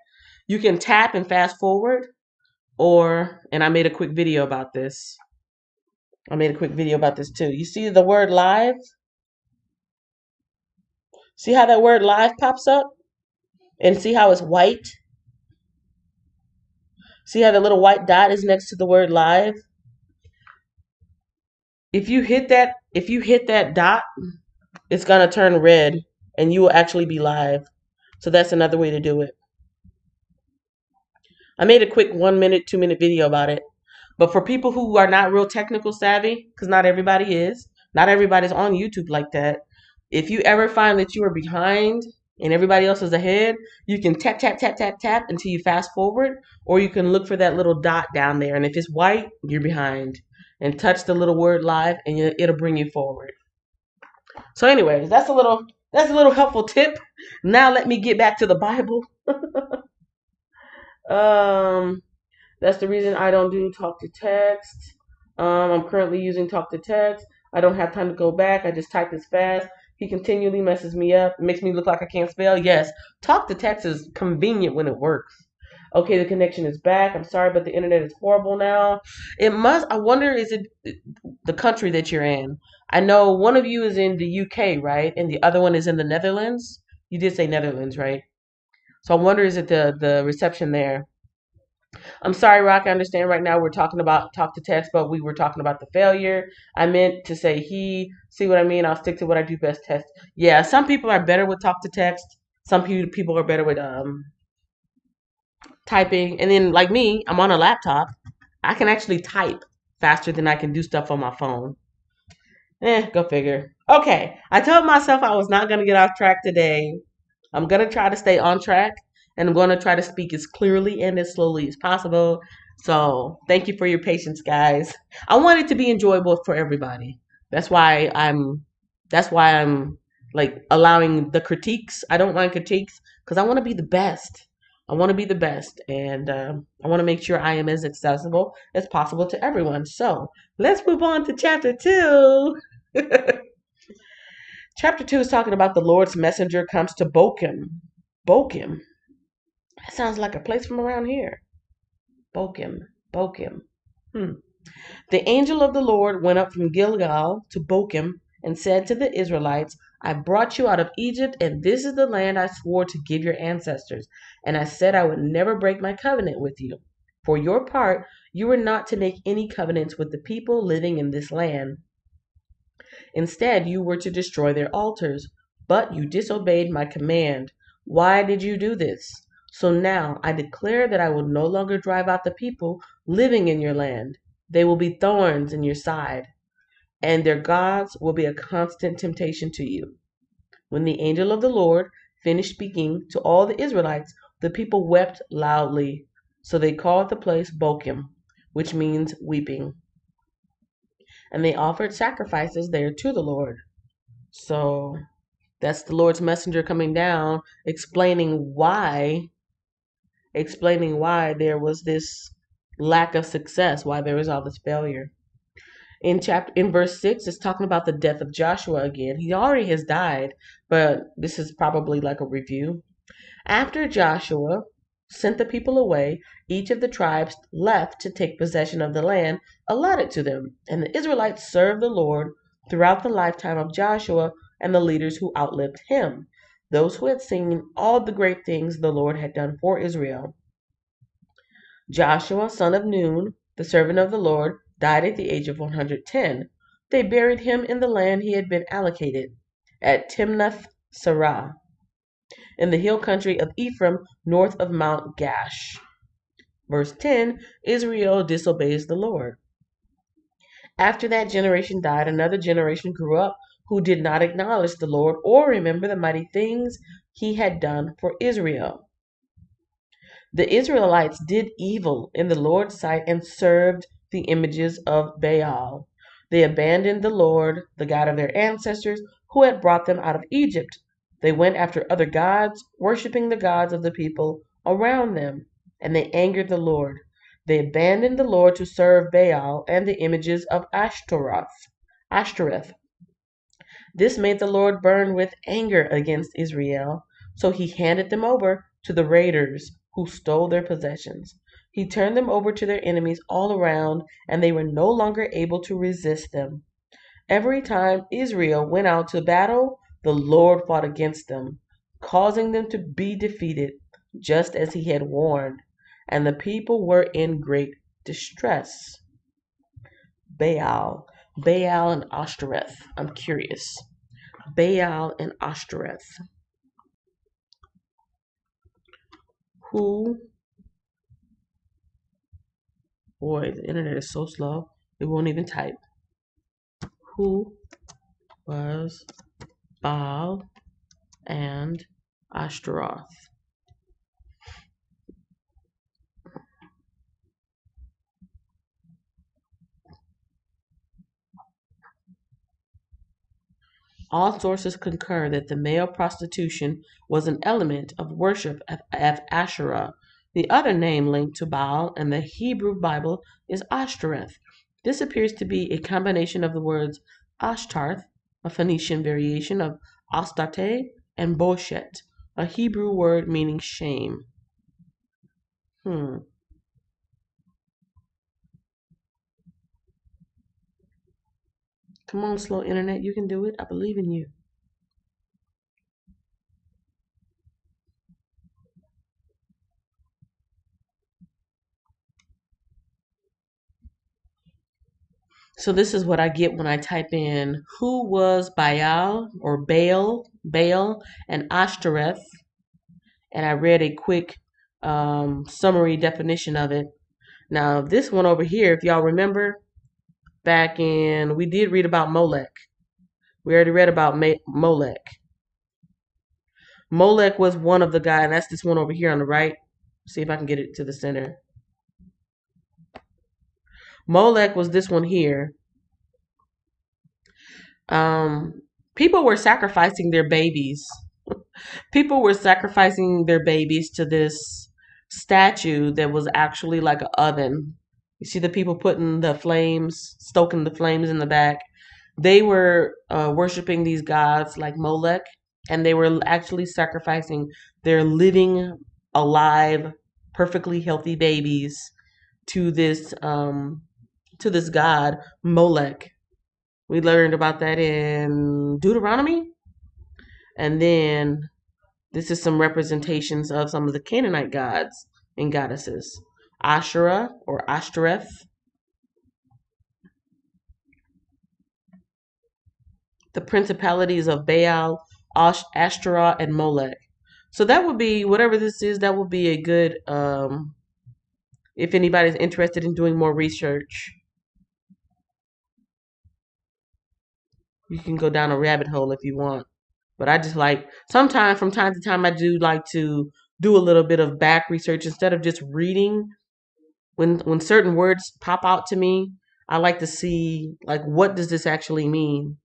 You can tap and fast forward, and I made a quick video about this. I made a quick video about this too. You see the word live? See how that word live pops up? And see how it's white? See how the little white dot is next to the word live? If you hit that dot, it's gonna turn red and you will actually be live. So that's another way to do it. I made a quick 1 minute, 2 minute video about it. But for people who are not real technical savvy, because not everybody is, not everybody's on YouTube like that. If you ever find that you are behind and everybody else is ahead, you can tap, tap, tap, tap, tap until you fast forward, or you can look for that little dot down there. And if it's white, you're behind. And touch the little word live and it'll bring you forward. So anyways, that's a little helpful tip. Now let me get back to the Bible. Um That's the reason I don't do talk to text. I'm currently using talk to text. I don't have time to go back. I just type as fast. He continually messes me up, makes me look like I can't spell. Yes, talk to text is convenient when it works. Okay, the connection is back. I'm sorry, but the internet is horrible now. It must, I wonder, is it the country that you're in? I know one of you is in the UK, right? And the other one is in the Netherlands. You did say Netherlands, right? So I wonder, is it the reception there? I'm sorry, Rock. I understand right now we're talking about talk to text, but we were talking about the failure. I meant to say he. See what I mean? I'll stick to what I do best. Test. Yeah, some people are better with talk to text. Some people are better with typing. And then like me, I'm on a laptop. I can actually type faster than I can do stuff on my phone. Go figure. Okay, I told myself I was not gonna get off track today. I'm going to try to stay on track and I'm going to try to speak as clearly and as slowly as possible. So, thank you for your patience, guys. I want it to be enjoyable for everybody. That's why I'm like allowing the critiques. I don't mind critiques because I want to be the best. I want to be the best and I want to make sure I am as accessible as possible to everyone. So, let's move on to chapter 2. Chapter 2 is talking about the Lord's messenger comes to Bochum. Bochum? That sounds like a place from around here. Bochum. Bochum. The angel of the Lord went up from Gilgal to Bochum and said to the Israelites, I brought you out of Egypt, and this is the land I swore to give your ancestors. And I said I would never break my covenant with you. For your part, you were not to make any covenants with the people living in this land. Instead, you were to destroy their altars, but you disobeyed my command. Why did you do this? So now I declare that I will no longer drive out the people living in your land. They will be thorns in your side, and their gods will be a constant temptation to you. When the angel of the Lord finished speaking to all the Israelites, the people wept loudly. So they called the place Bochum, which means weeping. And they offered sacrifices there to the Lord. So that's the Lord's messenger coming down, explaining why there was this lack of success, why there was all this failure. In verse 6, it's talking about the death of Joshua again. He already has died, but this is probably like a review. After Joshua sent the people away, each of the tribes left to take possession of the land allotted to them, and the Israelites served the Lord throughout the lifetime of Joshua and the leaders who outlived him, those who had seen all the great things the Lord had done for Israel. Joshua, son of Nun, the servant of the Lord, died at the age of 110. They buried him in the land he had been allocated, at Timnath Serah, in the hill country of Ephraim, north of Mount Gash. Verse 10, Israel disobeys the Lord. After that generation died, another generation grew up who did not acknowledge the Lord or remember the mighty things he had done for Israel. The Israelites did evil in the Lord's sight and served the images of Baal. They abandoned the Lord, the God of their ancestors, who had brought them out of Egypt. They went after other gods, worshiping the gods of the people around them, and they angered the Lord. They abandoned the Lord to serve Baal and the images of Ashtoreth. This made the Lord burn with anger against Israel, so he handed them over to the raiders who stole their possessions. He turned them over to their enemies all around, and they were no longer able to resist them. Every time Israel went out to battle, the Lord fought against them, causing them to be defeated, just as he had warned, and the people were in great distress. Baal and Ashtoreth. I'm curious. Baal and Ashtoreth. Who, boy, the internet is so slow, it won't even type. Who was Baal and Ashtaroth? All sources concur that the male prostitution was an element of worship of Asherah. The other name linked to Baal in the Hebrew Bible is Ashtoreth. This appears to be a combination of the words Ashtarth, a Phoenician variation of Astarte, and Boshet, a Hebrew word meaning shame. Hmm. Come on, slow internet, you can do it. I believe in you. So this is what I get when I type in who was Baal, and Ashtoreth, and I read a quick summary definition of it. Now this one over here, if y'all remember, we did read about Molech. We already read about Molech. Molech was one of the guys, and that's this one over here on the right. See if I can get it to the center. Molech was this one here. People were sacrificing their babies. People were sacrificing their babies to this statue that was actually like an oven. You see the people stoking the flames in the back. They were worshiping these gods like Molech, and they were actually sacrificing their living, alive, perfectly healthy babies to this god Molech. We learned about that in Deuteronomy. And then this is some representations of some of the Canaanite gods and goddesses. Asherah or Ashtoreth, the principalities of Baal, Ashtoreth, and Molech. So that would be, whatever this is, that would be a good, if anybody's interested in doing more research, you can go down a rabbit hole if you want. But I just like, sometimes from time to time, I do like to do a little bit of back research instead of just reading. When certain words pop out to me, I like to see, like, what does this actually mean?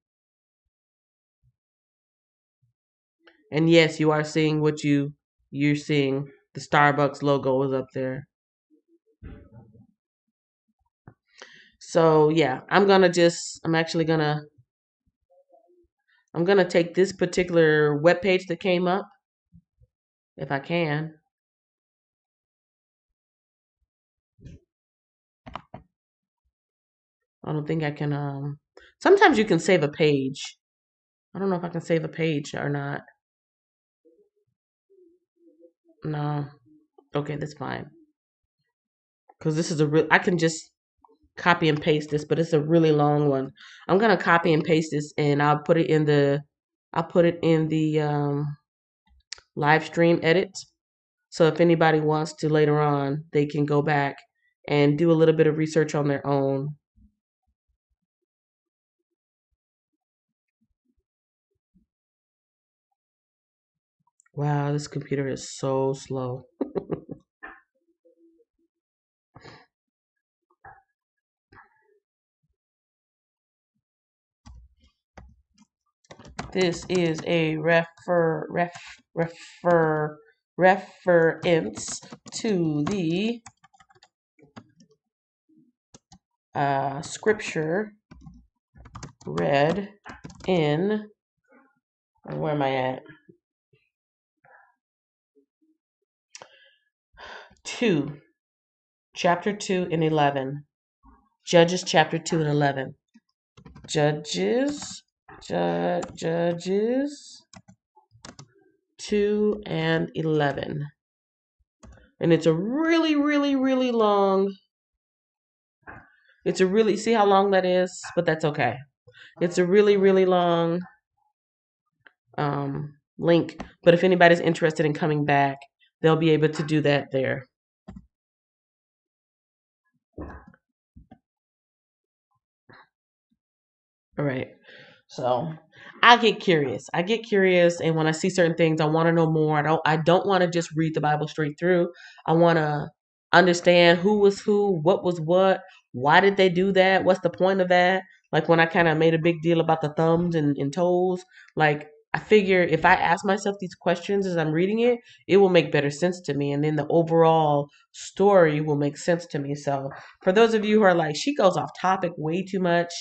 And yes, you are seeing what you're seeing. The Starbucks logo is up there. So yeah, I'm gonna take this particular web page that came up, if I can. I don't think I can. Sometimes you can save a page. I don't know if I can save a page or not. No. Okay, that's fine. Because this is I can just copy and paste this, but it's a really long one. I'm gonna copy and paste this, and I'll put it in the live stream edit. So if anybody wants to later on, they can go back and do a little bit of research on their own. Wow, this computer is so slow. This is a reference to the scripture read in, where am I at? 2, chapter 2 and 11. Judges chapter 2 and 11. Judges 2 and 11. And it's a really, really, really long. See how long that is? But that's okay. It's a really, really long link. But if anybody's interested in coming back, they'll be able to do that there. All right. So I get curious. I get curious, and when I see certain things, I want to know more. I don't want to just read the Bible straight through. I want to understand who was who, what was what, why did they do that, what's the point of that. Like when I kind of made a big deal about the thumbs and toes, like I figure if I ask myself these questions as I'm reading it, it will make better sense to me, and then the overall story will make sense to me. So for those of you who are like, she goes off topic way too much,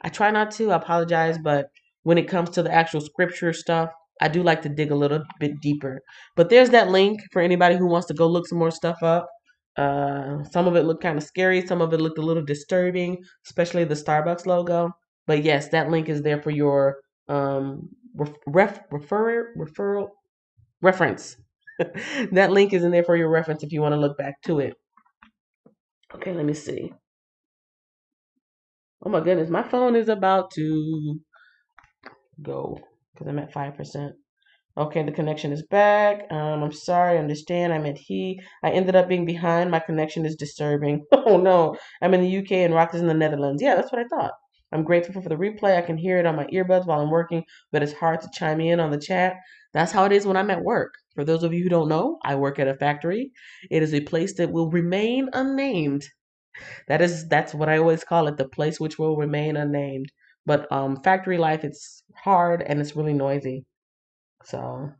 I try not to. I apologize, but when it comes to the actual scripture stuff, I do like to dig a little bit deeper. But there's that link for anybody who wants to go look some more stuff up. Some of it looked kind of scary. Some of it looked a little disturbing, especially the Starbucks logo. But yes, that link is there for your referral reference. That link is in there for your reference if you want to look back to it. Okay, let me see. Oh my goodness, my phone is about to go because I'm at 5%. Okay, the connection is back. I'm sorry, I understand. I meant he. I ended up being behind. My connection is disturbing. Oh no, I'm in the UK and Rock is in the Netherlands. Yeah, that's what I thought. I'm grateful for the replay. I can hear it on my earbuds while I'm working, but it's hard to chime in on the chat. That's how it is when I'm at work. For those of you who don't know, I work at a factory. It is a place that will remain unnamed. That's what I always call it, the place which will remain unnamed. But factory life, it's hard and it's really noisy. So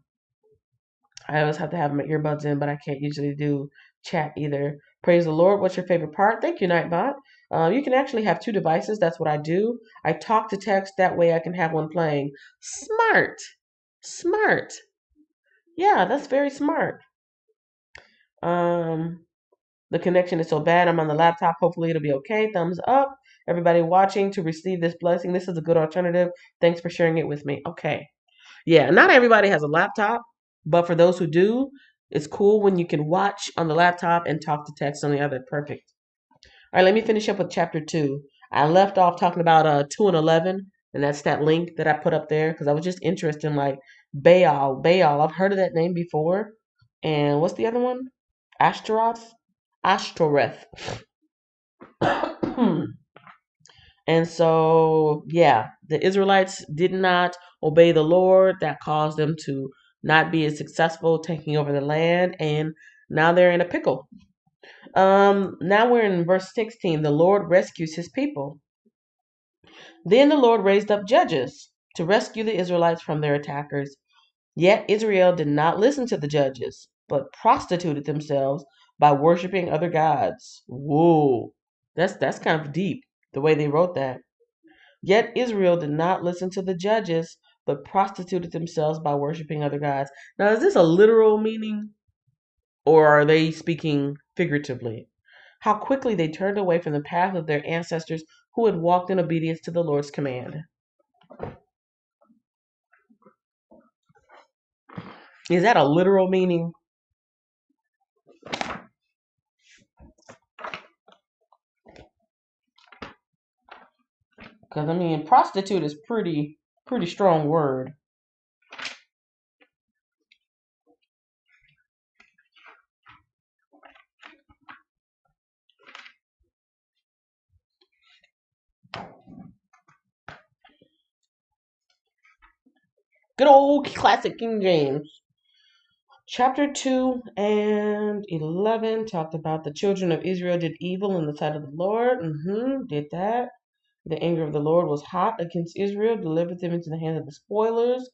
I always have to have my earbuds in, but I can't usually do chat either. Praise the Lord. What's your favorite part? Thank you, Nightbot. You can actually have two devices. That's what I do. I talk to text. That way I can have one playing. Smart. Smart. Yeah, that's very smart. Um, the connection is so bad. I'm on the laptop. Hopefully it'll be okay. Thumbs up. Everybody watching to receive this blessing. This is a good alternative. Thanks for sharing it with me. Okay. Yeah, not everybody has a laptop, but for those who do, it's cool when you can watch on the laptop and talk to text on the other. Perfect. All right, let me finish up with chapter 2. I left off talking about 2 and 11, and that's that link that I put up there because I was just interested in like Baal. Baal, I've heard of that name before. And what's the other one? Ashtaroth? Ashtoreth. And so, yeah, the Israelites did not obey the Lord. That caused them to not be as successful taking over the land. And now they're in a pickle. Now we're in verse 16. The Lord rescues his people. Then the Lord raised up judges to rescue the Israelites from their attackers. Yet Israel did not listen to the judges, but prostituted themselves by worshiping other gods. Whoa. That's kind of deep, the way they wrote that. Yet Israel did not listen to the judges, but prostituted themselves by worshiping other gods. Now, is this a literal meaning, or are they speaking figuratively? How quickly they turned away from the path of their ancestors who had walked in obedience to the Lord's command. Is that a literal meaning? Because, I mean, prostitute is pretty strong word. Good old classic King James. Chapter 2 and 11 talked about the children of Israel did evil in the sight of the Lord. Did that. The anger of the Lord was hot against Israel, delivered them into the hands of the spoilers.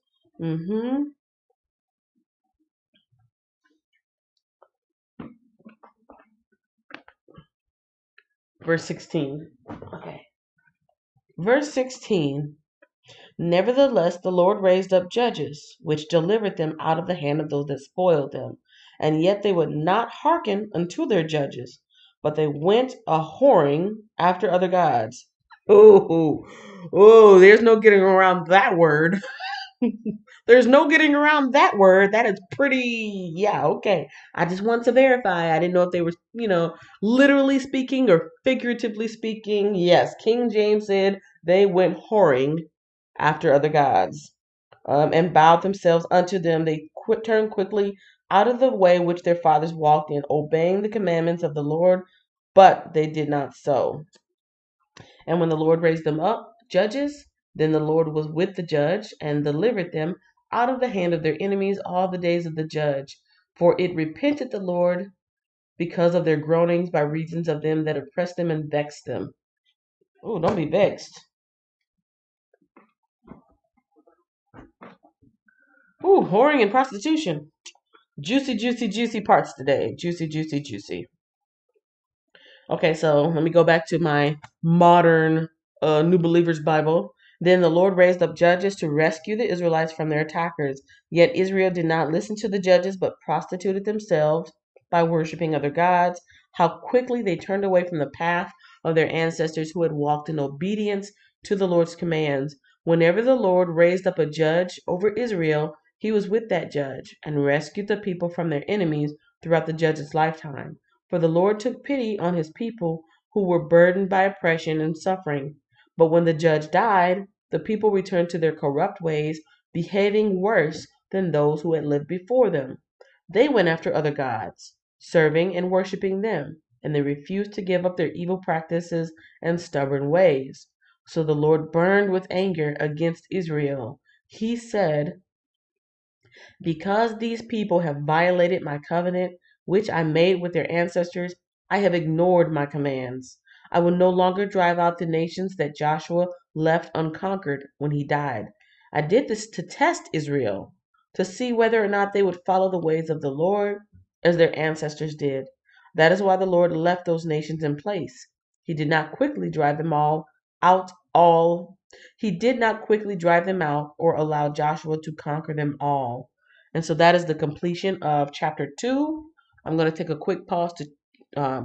Verse 16. Okay. Verse 16. Nevertheless, the Lord raised up judges, which delivered them out of the hand of those that spoiled them. And yet they would not hearken unto their judges, but they went a whoring after other gods. Oh, there's no getting around that word. There's no getting around that word. That is pretty, yeah, okay. I just want to verify. I didn't know if they were, literally speaking or figuratively speaking. Yes, King James said they went whoring after other gods. and bowed themselves unto them. They turned quickly out of the way which their fathers walked in, obeying the commandments of the Lord, but they did not so. And when the Lord raised them up judges, then the Lord was with the judge and delivered them out of the hand of their enemies all the days of the judge. For it repented the Lord because of their groanings by reasons of them that oppressed them and vexed them. Oh, don't be vexed. Ooh, whoring and prostitution. Juicy, juicy, juicy parts today. Juicy, juicy, juicy. Okay, so let me go back to my modern New Believers Bible. Then the Lord raised up judges to rescue the Israelites from their attackers. Yet Israel did not listen to the judges, but prostituted themselves by worshiping other gods. How quickly they turned away from the path of their ancestors who had walked in obedience to the Lord's commands. Whenever the Lord raised up a judge over Israel, he was with that judge and rescued the people from their enemies throughout the judge's lifetime. For the Lord took pity on his people who were burdened by oppression and suffering. But when the judge died, the people returned to their corrupt ways, behaving worse than those who had lived before them. They went after other gods, serving and worshiping them, and they refused to give up their evil practices and stubborn ways. So the Lord burned with anger against Israel. He said, because these people have violated my covenant, which I made with their ancestors, I have ignored my commands. I will no longer drive out the nations that Joshua left unconquered when he died. I did this to test Israel, to see whether or not they would follow the ways of the Lord as their ancestors did. That is why the Lord left those nations in place. He did not quickly drive them all. He did not quickly drive them out or allow Joshua to conquer them all. And so that is the completion of chapter 2. I'm going to take a quick pause to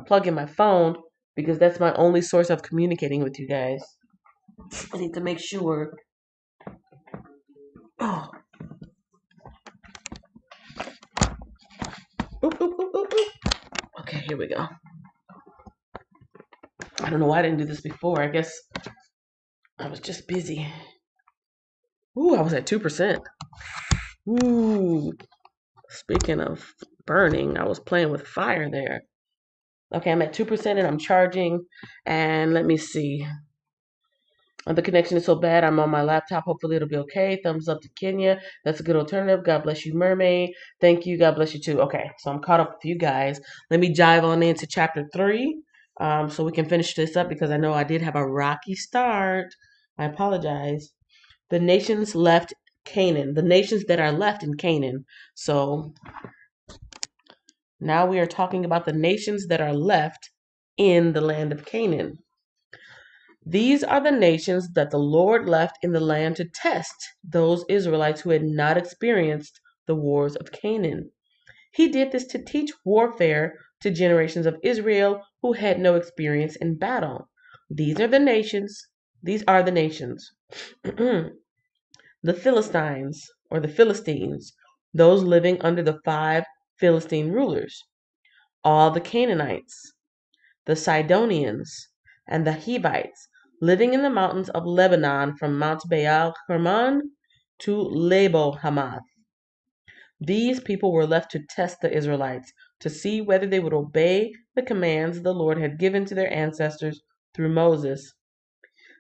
plug in my phone because that's my only source of communicating with you guys. I need to make sure. Oh. Oop, oop, oop, oop, oop. Okay, here we go. I don't know why I didn't do this before. I guess I was just busy. Ooh, I was at 2%. Ooh, speaking of burning, I was playing with fire there. Okay, I'm at 2% and I'm charging. And let me see. The connection is so bad. I'm on my laptop. Hopefully it'll be okay. Thumbs up to Kenya. That's a good alternative. God bless you, Mermaid. Thank you. God bless you too. Okay, so I'm caught up with you guys. Let me dive on into chapter 3 so we can finish this up because I know I did have a rocky start. I apologize. The nations left Canaan. The nations that are left in Canaan. So now we are talking about the nations that are left in the land of Canaan. These are the nations that the Lord left in the land to test those Israelites who had not experienced the wars of Canaan. He did this to teach warfare to generations of Israel who had no experience in battle. These are the nations. These are the nations. The Philistines, or the Philistines, those living under the 5 Philistine rulers. All the Canaanites, the Sidonians, and the Hivites, living in the mountains of Lebanon from Mount Baal Hermon to Lebo Hamath. These people were left to test the Israelites, to see whether they would obey the commands the Lord had given to their ancestors through Moses.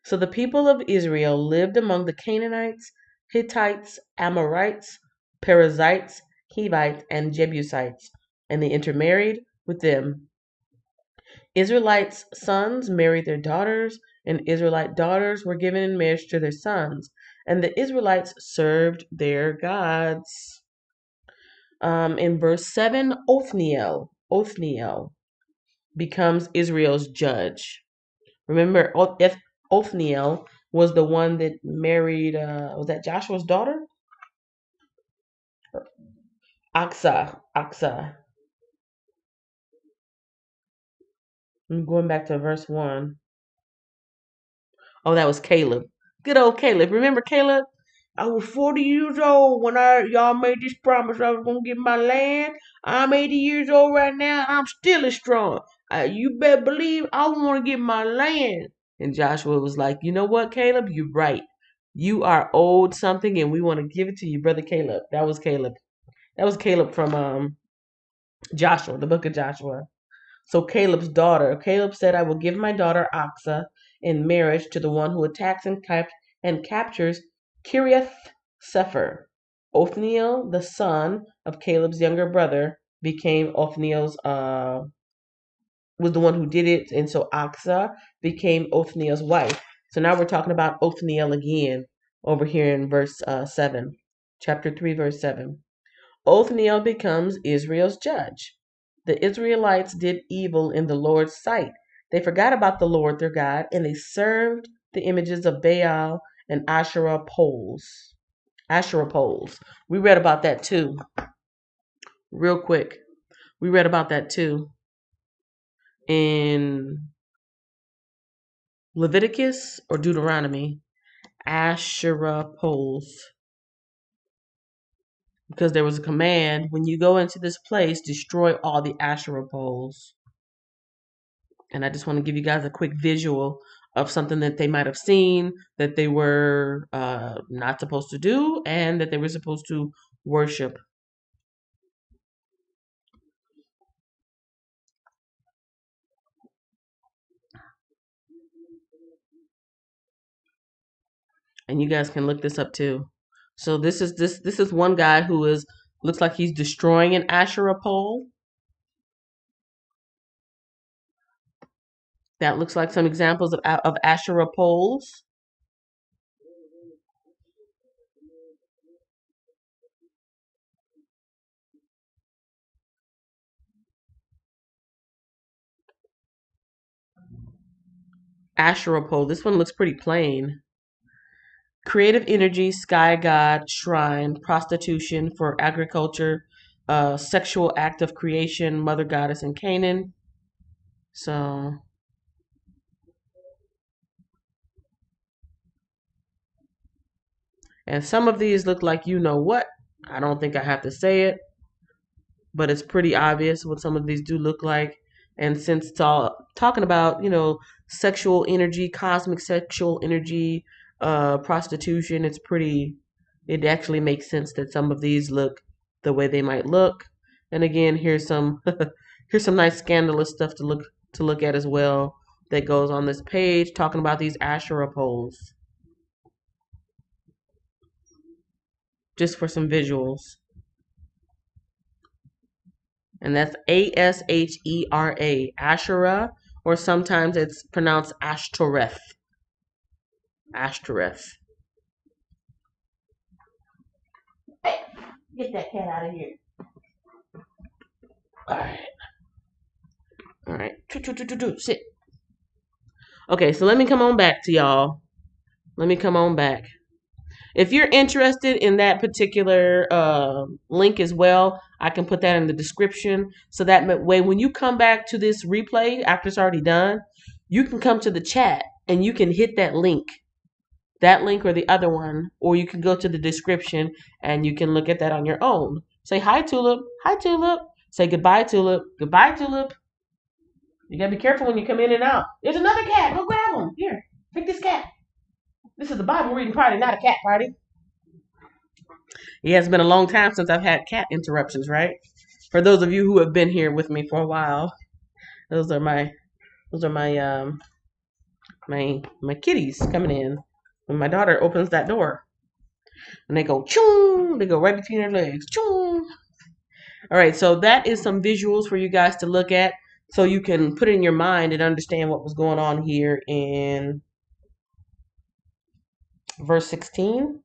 So the people of Israel lived among the Canaanites, Hittites, Amorites, Perizzites, Hivites, and Jebusites, and they intermarried with them. Israelites' sons married their daughters, and Israelite daughters were given in marriage to their sons, and the Israelites served their gods. In verse 7, Othniel becomes Israel's judge. Remember, Othniel was the one that married, was that Joshua's daughter? Aksa. I'm going back to verse 1. Oh, that was Caleb. Good old Caleb. Remember Caleb? I was 40 years old when y'all made this promise I was gonna get my land. I'm 80 years old right now, and I'm still as strong. You better believe I want to get my land. And Joshua was like, you know what, Caleb? You're right. You are owed something, and we want to give it to you, brother Caleb. That was Caleb. That was Caleb from Joshua, the book of Joshua. So Caleb's daughter. Caleb said, "I will give my daughter Aksa in marriage to the one who attacks and captures Kiriath Sefer." Othniel, the son of Caleb's younger brother, became Othniel's was the one who did it, and so Aksa became Othniel's wife. So now we're talking about Othniel again over here in verse 7, chapter 3, verse 7. Othniel becomes Israel's judge. The Israelites did evil in the Lord's sight. They forgot about the Lord their God, and they served the images of Baal and Asherah poles. Asherah poles. We read about that too, real quick. We read about that too in Leviticus or Deuteronomy. Asherah poles. Because there was a command, when you go into this place, destroy all the Asherah poles. And I just want to give you guys a quick visual of something that they might have seen that they were not supposed to do and that they were supposed to worship. And you guys can look this up too. So this is one guy who is looks like he's destroying an Asherah pole. That looks like some examples of Asherah poles. Asherah pole. This one looks pretty plain. Creative energy, sky god, shrine, prostitution for agriculture, sexual act of creation, mother goddess in Canaan. So, and some of these look like you know what. I don't think I have to say it, but it's pretty obvious what some of these do look like. And since it's all talking about, sexual energy, cosmic sexual energy, prostitution, it actually makes sense that some of these look the way they might look. And again, here's some here's some nice scandalous stuff to look at as well that goes on this page talking about these Asherah poles. Just for some visuals. And that's Ashera, Asherah, or sometimes it's pronounced Ashtoreth. Ashtoreth. Hey, get that cat out of here. All right. All right. Sit. Okay, so let me come on back to y'all. Let me come on back. If you're interested in that particular link as well, I can put that in the description. So that way, when you come back to this replay after it's already done, you can come to the chat and you can hit that link or the other one, or you can go to the description and you can look at that on your own. Say hi, Tulip. Hi, Tulip. Say goodbye, Tulip. Goodbye, Tulip. You gotta be careful when you come in and out. There's another cat. Go grab him. Here, pick this cat. This is the Bible reading party, not a cat party. Yeah, it's been a long time since I've had cat interruptions, right? For those of you who have been here with me for a while, those are my my kitties coming in. When my daughter opens that door, and they go choom, they go right between their legs, choom. All right, so that is some visuals for you guys to look at, so you can put it in your mind and understand what was going on here in verse 16.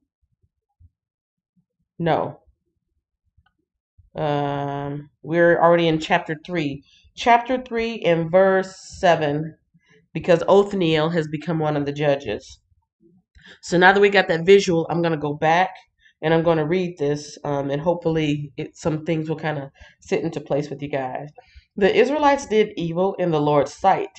No. We're already in chapter 3. Chapter 3 and verse 7, because Othniel has become one of the judges. So now that we got that visual, I'm going to go back and I'm going to read this, and hopefully some things will kind of sit into place with you guys. The Israelites did evil in the Lord's sight.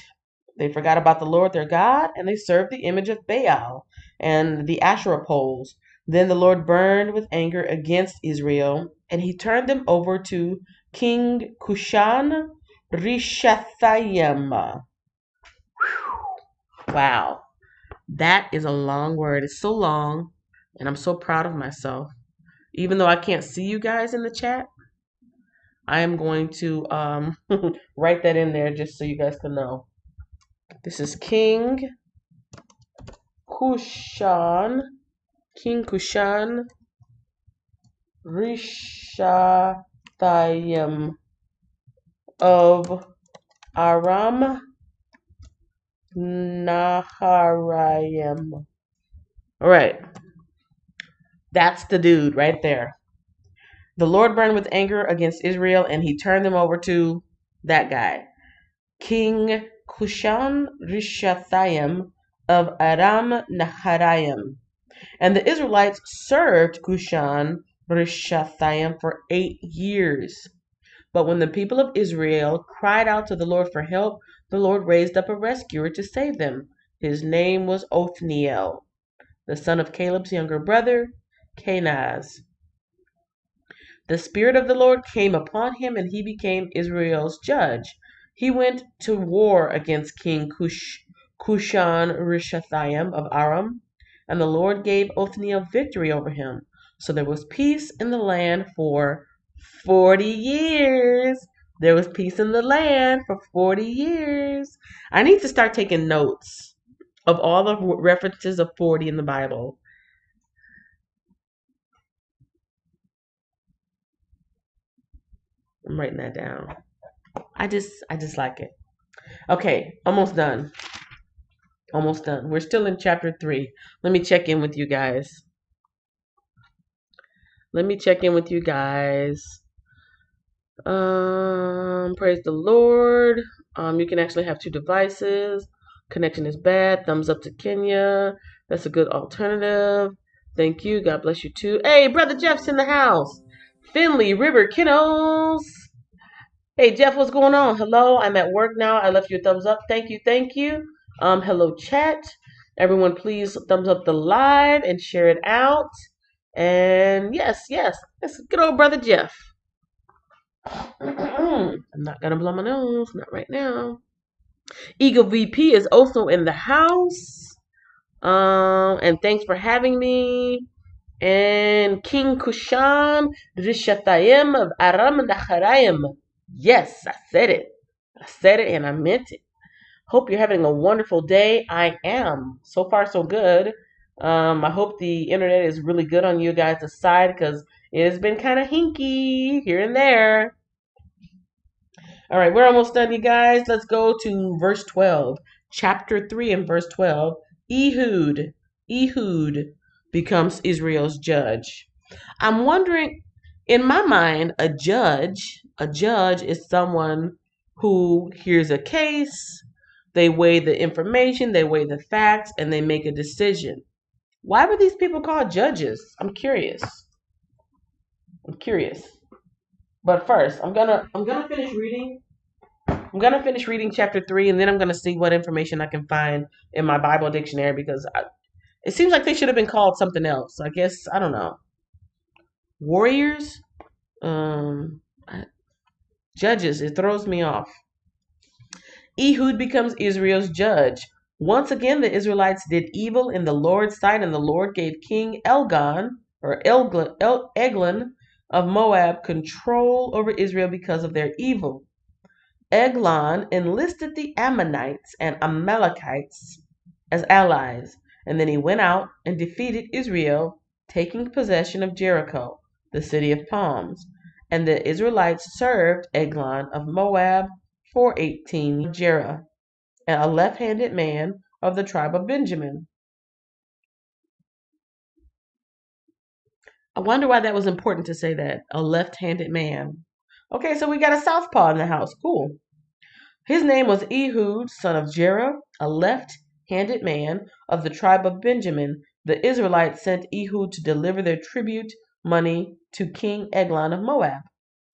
They forgot about the Lord their God, and they served the image of Baal and the Asherah poles. Then the Lord burned with anger against Israel, and he turned them over to King Cushan Rishathaim. Wow. That is a long word. It's so long, and I'm so proud of myself. Even though I can't see you guys in the chat, I am going to write that in there just so you guys can know. This is Kushan, King Kushan Rishathaim of Aram Naharaim. All right, that's the dude right there. The Lord burned with anger against Israel, and he turned them over to that guy, King Kushan Rishathaim of Aram Naharaim. And the Israelites served Kushan Rishathaim for 8 years. But when the people of Israel cried out to the Lord for help, the Lord raised up a rescuer to save them. His name was Othniel, the son of Caleb's younger brother, Kenaz. The Spirit of the Lord came upon him, and he became Israel's judge. He went to war against King Kushan Rishathaim of Aram, and the Lord gave Othniel victory over him. So there was peace in the land for 40 years. There was peace in the land for 40 years. I need to start taking notes of all the references of 40 in the Bible. I'm writing that down. I just like it. Okay, almost done. Almost done. We're still in chapter 3. Let me check in with you guys. Praise the Lord. You can actually have 2 devices. Connection is bad. Thumbs up to Kenya. That's a good alternative. Thank you. God bless you too. Hey, Brother Jeff's in the house. Finley River Kiddos. Hey, Jeff, what's going on? Hello, I'm at work now. I left you a thumbs up. Thank you, thank you. Hello, chat. Everyone, please thumbs up the live and share it out. And yes, that's good old Brother Jeff. I'm not gonna blow my nose, not right now. Eagle VP is also in the house. And thanks for having me. And King Kushan Rishathaim of Aram Naharaim. Yes, I said it. I said it and I meant it. Hope you're having a wonderful day. I am. So far, so good. I hope the internet is really good on you guys' side because it has been kind of hinky here and there. All right, we're almost done, you guys. Let's go to verse 12. Chapter 3 and verse 12. Ehud becomes Israel's judge. I'm wondering, in my mind, a judge is someone who hears a case, they weigh the information, they weigh the facts, and they make a decision. Why were these people called judges? I'm curious. But first, I'm gonna finish reading. I'm gonna finish reading chapter 3, and then I'm gonna see what information I can find in my Bible dictionary because it seems like they should have been called something else. I guess I don't know. Warriors, judges. It throws me off. Ehud becomes Israel's judge. Once again, the Israelites did evil in the Lord's sight, and the Lord gave King Eglon of Moab control over Israel because of their evil. Eglon enlisted the Ammonites and Amalekites as allies, and then he went out and defeated Israel, taking possession of Jericho, the city of palms. And the Israelites served Eglon of Moab for 18 years. Jerah, a left-handed man of the tribe of Benjamin. I wonder why that was important to say that. A left-handed man. Okay, so we got a southpaw in the house. Cool. His name was Ehud, son of Jerah, a left-handed man of the tribe of Benjamin. The Israelites sent Ehud to deliver their tribute money to King Eglon of Moab.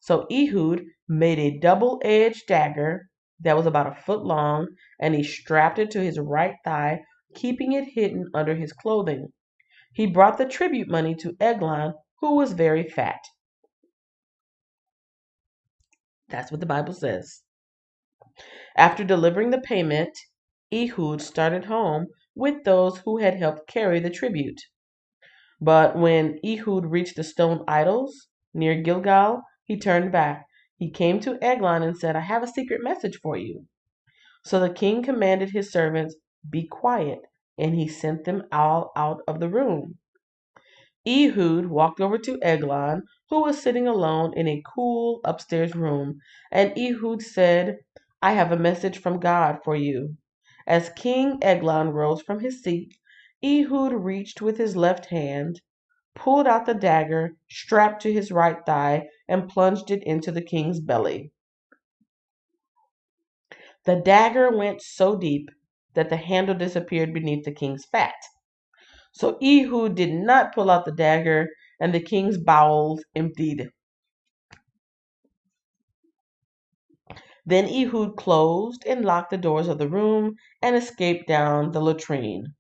So Ehud made a double-edged dagger that was about a foot long, and he strapped it to his right thigh, keeping it hidden under his clothing. He brought the tribute money to Eglon, who was very fat. That's what the Bible says. After delivering the payment, Ehud started home, with those who had helped carry the tribute. But when Ehud reached the stone idols near Gilgal, he turned back. He came to Eglon and said, I have a secret message for you. So the king commanded his servants, Be quiet, and he sent them all out of the room. Ehud walked over to Eglon, who was sitting alone in a cool upstairs room, and Ehud said, I have a message from God for you. As King Eglon rose from his seat, Ehud reached with his left hand, pulled out the dagger strapped to his right thigh, and plunged it into the king's belly. The dagger went so deep that the handle disappeared beneath the king's fat. So Ehud did not pull out the dagger, and the king's bowels emptied. Then Ehud closed and locked the doors of the room and escaped down the latrine.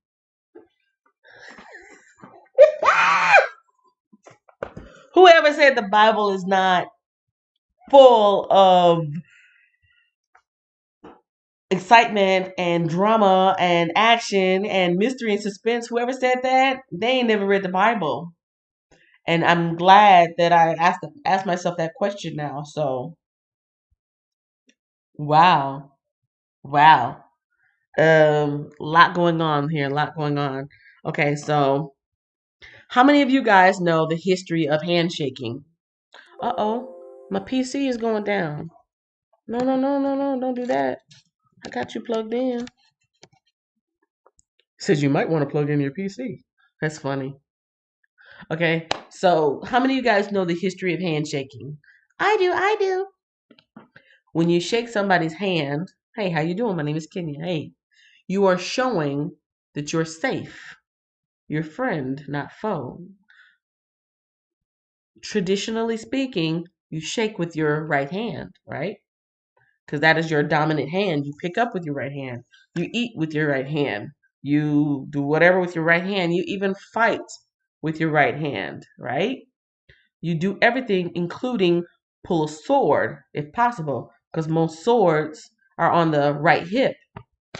Whoever said the Bible is not full of excitement and drama and action and mystery and suspense, whoever said that, they ain't never read the Bible. And I'm glad that I asked myself that question now. So, wow. Wow. Lot going on here, a lot going on. Okay, so how many of you guys know the history of handshaking? Uh-oh, my PC is going down. No, no, no, no, no, don't do that. I got you plugged in. Says you might want to plug in your PC. That's funny. Okay, so how many of you guys know the history of handshaking? I do. When you shake somebody's hand, hey, how you doing? My name is Kenya. Hey, you are showing that you're safe. Your friend, not foe. Traditionally speaking, you shake with your right hand, right? Because that is your dominant hand. You pick up with your right hand. You eat with your right hand. You do whatever with your right hand. You even fight with your right hand, right? You do everything, including pull a sword if possible, because most swords are on the right hip.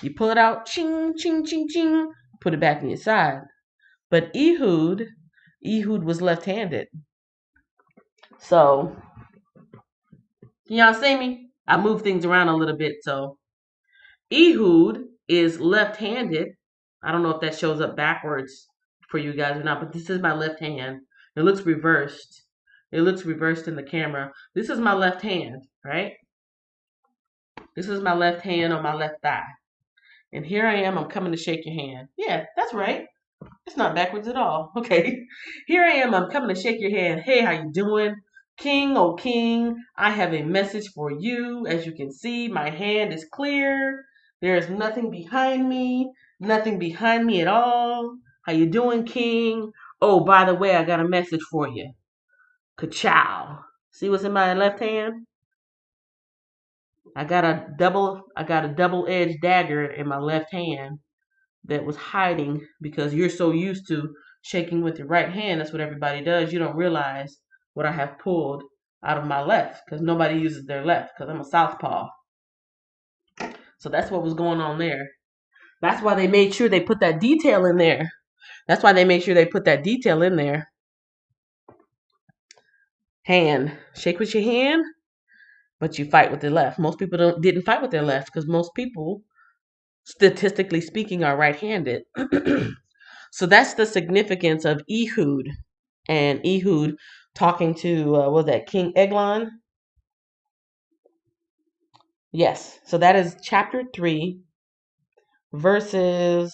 You pull it out, ching, ching, ching, ching, put it back in your side. But Ehud was left-handed. So, can y'all see me? I move things around a little bit. So, Ehud is left-handed. I don't know if that shows up backwards for you guys or not, but this is my left hand. It looks reversed. It looks reversed in the camera. This is my left hand, right? This is my left hand on my left thigh. And here I am. I'm coming to shake your hand. Yeah, that's right. It's not backwards at all. Okay. Here I am. I'm coming to shake your hand. Hey, how you doing? King, oh king, I have a message for you. As you can see, my hand is clear. There is nothing behind me. Nothing behind me at all. How you doing, king? Oh, by the way, I got a message for you. Ka-chow. See what's in my left hand? I got a double-edged dagger in my left hand that was hiding because you're so used to shaking with your right hand. That's what everybody does. You don't realize what I have pulled out of my left because nobody uses their left because I'm a southpaw. So that's what was going on there. That's why they made sure they put that detail in there. That's why they made sure they put that detail in there. Hand. Shake with your hand, but you fight with the left. Most people didn't fight with their left because most people, statistically speaking, are right-handed. So that's the significance of Ehud. And Ehud talking to, was that King Eglon? Yes. So that is chapter 3, verses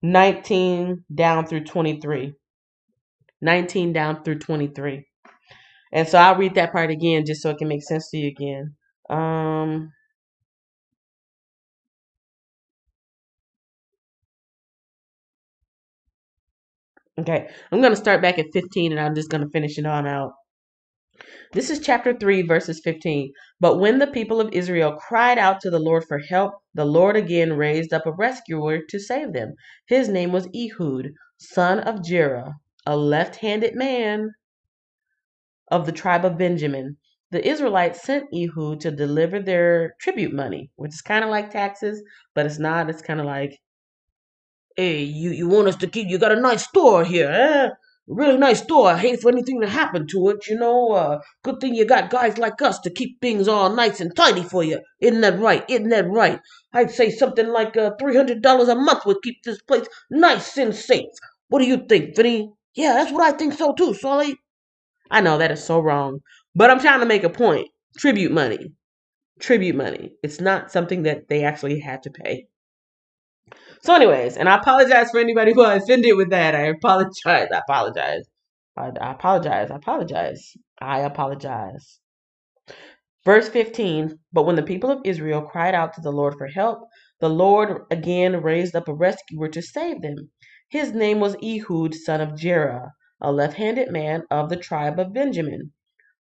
19 down through 23. 19 down through 23. And so I'll read that part again just so it can make sense to you again. Okay, I'm going to start back at 15 and I'm just going to finish it on out. This is chapter 3, verses 15. But when the people of Israel cried out to the Lord for help, the Lord again raised up a rescuer to save them. His name was Ehud, son of Jerah, a left-handed man of the tribe of Benjamin. The Israelites sent Ehud to deliver their tribute money, which is kind of like taxes, but it's not. It's kind of like, hey, you want us to keep, you got a nice store here, eh? Really nice store. I hate for anything to happen to it, you know. Good thing you got guys like us to keep things all nice and tidy for you. Isn't that right? Isn't that right? I'd say something like $300 a month would keep this place nice and safe. What do you think, Vinny? Yeah, that's what I think so too, Sully. I know that is so wrong, but I'm trying to make a point. Tribute money. Tribute money. It's not something that they actually had to pay. So, anyways, and I apologize for anybody who I offended with that. I apologize. I apologize. I apologize. I apologize. I apologize. Verse 15. But when the people of Israel cried out to the Lord for help, the Lord again raised up a rescuer to save them. His name was Ehud, son of Jerah, a left handed man of the tribe of Benjamin.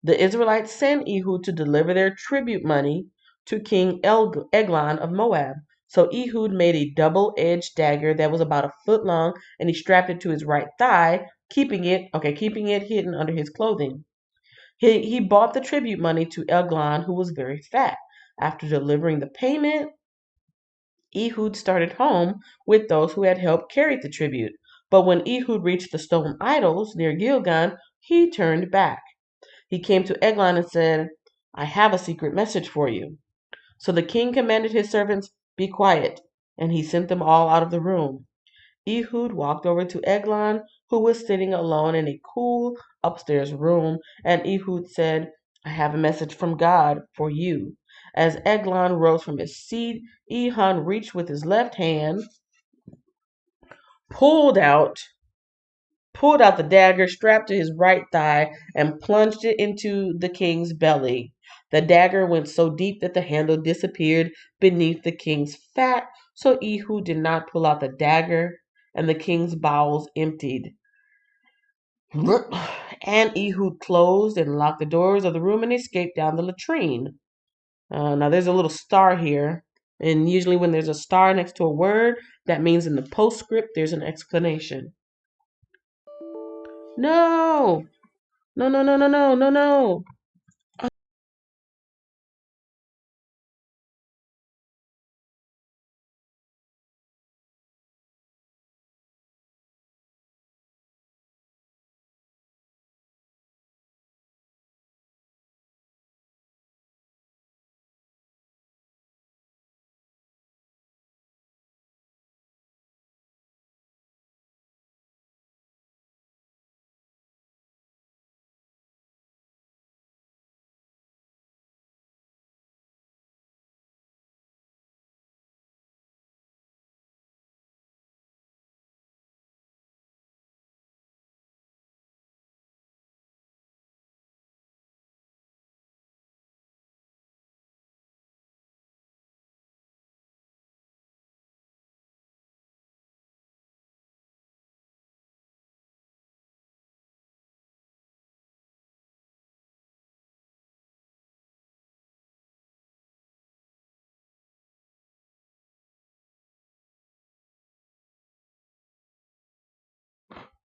The Israelites sent Ehud to deliver their tribute money to King Eglon of Moab. So Ehud made a double-edged dagger that was about a foot long, and he strapped it to his right thigh, keeping it hidden under his clothing. He bought the tribute money to Eglon, who was very fat. After delivering the payment, Ehud started home with those who had helped carry the tribute. But when Ehud reached the stone idols near Gilgal, he turned back. He came to Eglon and said, I have a secret message for you. So the king commanded his servants, Be quiet, and he sent them all out of the room. Ehud walked over to Eglon, who was sitting alone in a cool upstairs room, and Ehud said, I have a message from God for you. As Eglon rose from his seat, Ehud reached with his left hand, pulled out pulled out the dagger strapped to his right thigh and plunged it into the king's belly. The dagger went so deep that the handle disappeared beneath the king's fat, so Ehud did not pull out the dagger, and the king's bowels emptied. And Ehud closed and locked the doors of the room and escaped down the latrine. Now, there's a little star here, and usually when there's a star next to a word, that means in the postscript there's an explanation. No! No, no, no, no, no, no, no.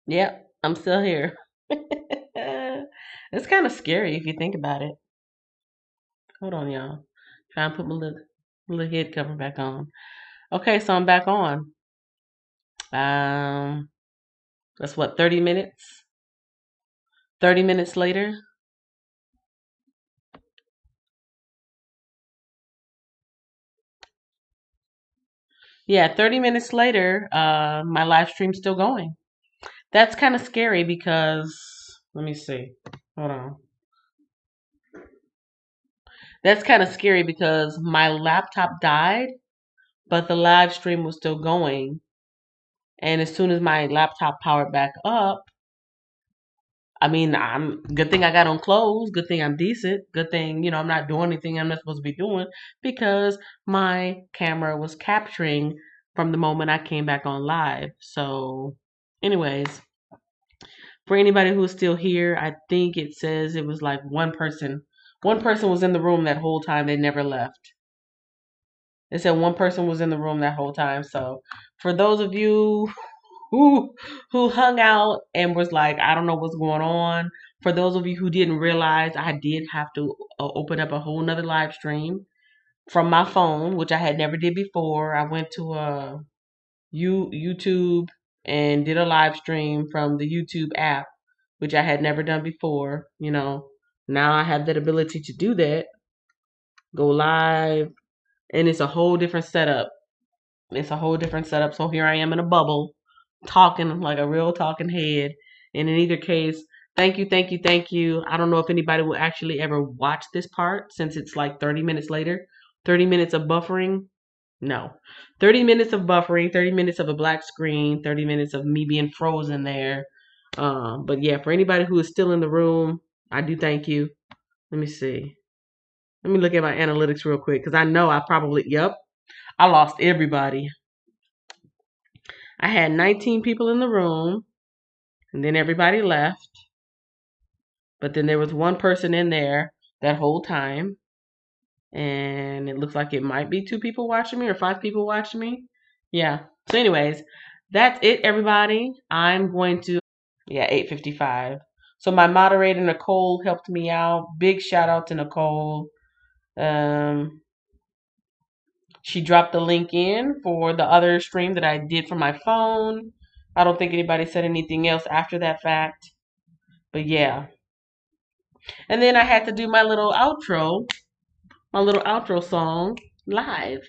Yep, I'm still here. It's kind of scary if you think about it. Hold on, y'all. Try and put my little head cover back on. Okay, so I'm back on. Um, that's what, 30 minutes? 30 minutes later? Yeah, 30 minutes later, my live stream's still going. That's kind of scary because, let me see. Hold on. That's kind of scary because my laptop died, but the live stream was still going. And as soon as my laptop powered back up, I mean, I'm good thing I got on clothes. Good thing I'm decent. Good thing, I'm not doing anything I'm not supposed to be doing because my camera was capturing from the moment I came back on live. So, anyways, for anybody who's still here, I think it says it was like one person. One person was in the room that whole time. They never left. It said one person was in the room that whole time. So, for those of you who hung out and was like, I don't know what's going on. For those of you who didn't realize, I did have to open up a whole nother live stream from my phone, which I had never did before. I went to YouTube and did a live stream from the YouTube app, which I had never done before. Now I have that ability to do that, go live, and it's a whole different setup. It's a whole different setup. So here I am in a bubble, talking like a real talking head. And in either case, thank you, thank you, thank you. I don't know if anybody will actually ever watch this part since it's like 30 minutes later. 30 minutes of buffering. No. 30 minutes of buffering, 30 minutes of a black screen, 30 minutes of me being frozen there. But yeah, for anybody who is still in the room, I do thank you. Let me see. Let me look at my analytics real quick because I know yep, I lost everybody. I had 19 people in the room, and then everybody left. But then there was one person in there that whole time. And it looks like it might be 2 people watching me or 5 people watching me. Yeah. So anyways, that's it, everybody. I'm going to, yeah, 8:55. So my moderator, Nicole, helped me out. Big shout out to Nicole. She dropped the link in for the other stream that I did from my phone. I don't think anybody said anything else after that fact. But yeah. And then I had to do my little outro song live.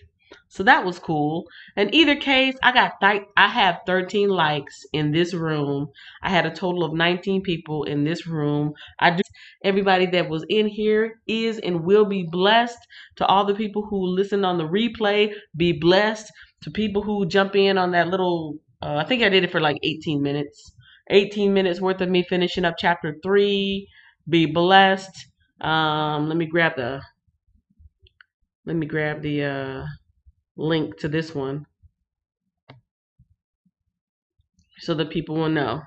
So that was cool. In either case, I have 13 likes in this room. I had a total of 19 people in this room. I do everybody that was in here is and will be blessed. To all the people who listen on the replay, be blessed. To people who jump in on that little I think I did it for like 18 minutes. 18 minutes worth of me finishing up chapter 3. Be blessed. Let me grab the link to this one so that people will know.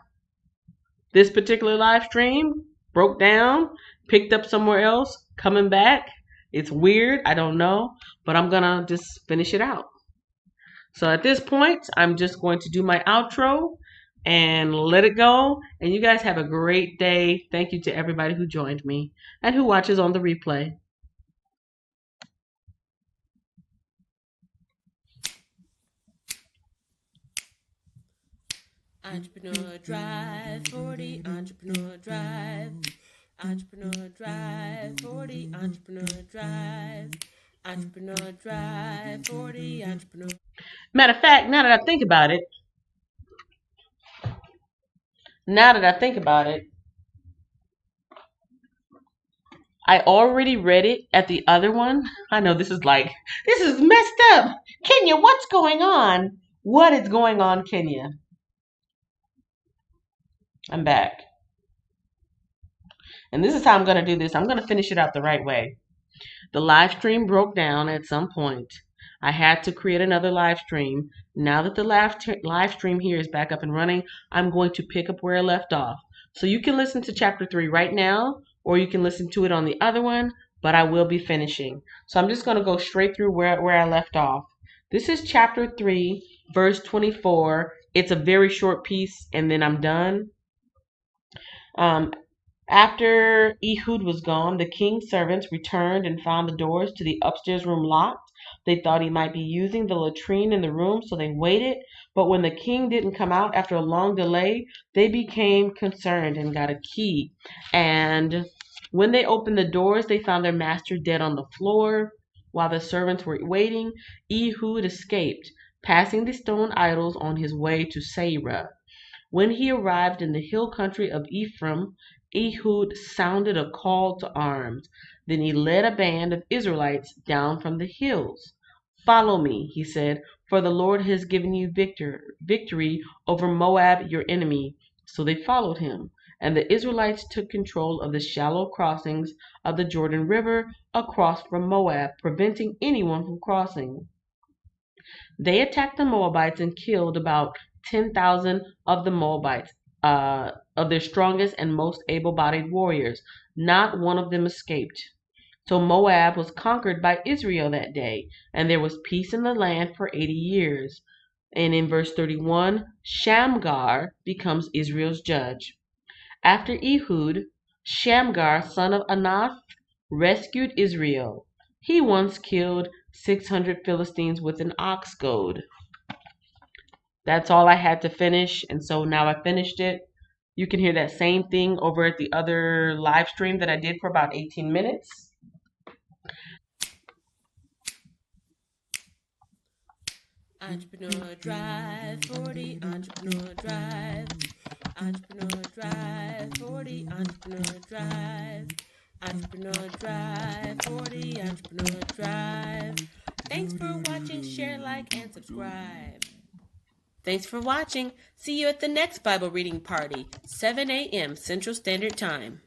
This particular live stream broke down, picked up somewhere else, coming back. It's weird, I don't know, but I'm gonna just finish it out. So at this point, I'm just going to do my outro and let it go. And you guys have a great day. Thank you to everybody who joined me and who watches on the replay. Entrepreneur Drive 40, Entrepreneur Drive. Entrepreneur Drive 40, Entrepreneur Drive. Entrepreneur Drive 40, Entrepreneur. Matter of fact, now that I think about it, I already read it at the other one. I know this is messed up. Kenya, what's going on? What is going on, Kenya? I'm back. And this is how I'm going to do this. I'm going to finish it out the right way. The live stream broke down at some point. I had to create another live stream. Now that the live stream here is back up and running, I'm going to pick up where I left off. So you can listen to chapter 3 right now, or you can listen to it on the other one, but I will be finishing. So I'm just going to go straight through where I left off. This is chapter 3, verse 24. It's a very short piece, and then I'm done. After Ehud was gone, the king's servants returned and found the doors to the upstairs room locked. They thought he might be using the latrine in the room, so they waited. But when the king didn't come out after a long delay, they became concerned and got a key. And when they opened the doors, they found their master dead on the floor. While the servants were waiting, Ehud escaped, passing the stone idols on his way to Seirah. When he arrived in the hill country of Ephraim, Ehud sounded a call to arms. Then he led a band of Israelites down from the hills. "Follow me," he said, "for the Lord has given you victory over Moab, your enemy." So they followed him, and the Israelites took control of the shallow crossings of the Jordan River across from Moab, preventing anyone from crossing. They attacked the Moabites and killed about 10,000 of the Moabites, of their strongest and most able-bodied warriors. Not one of them escaped. So Moab was conquered by Israel that day, and there was peace in the land for 80 years. And in verse 31, Shamgar becomes Israel's judge. After Ehud, Shamgar, son of Anath, rescued Israel. He once killed 600 Philistines with an ox goad. That's all I had to finish, and so now I finished it. You can hear that same thing over at the other live stream that I did for about 18 minutes. Entrepreneur Drive 40, Entrepreneur Drive. Entrepreneur Drive 40, Entrepreneur Drive. Entrepreneur Drive 40, Entrepreneur Drive. Thanks for watching, share, like, and subscribe. Thanks for watching. See you at the next Bible reading party, 7 a.m. Central Standard Time.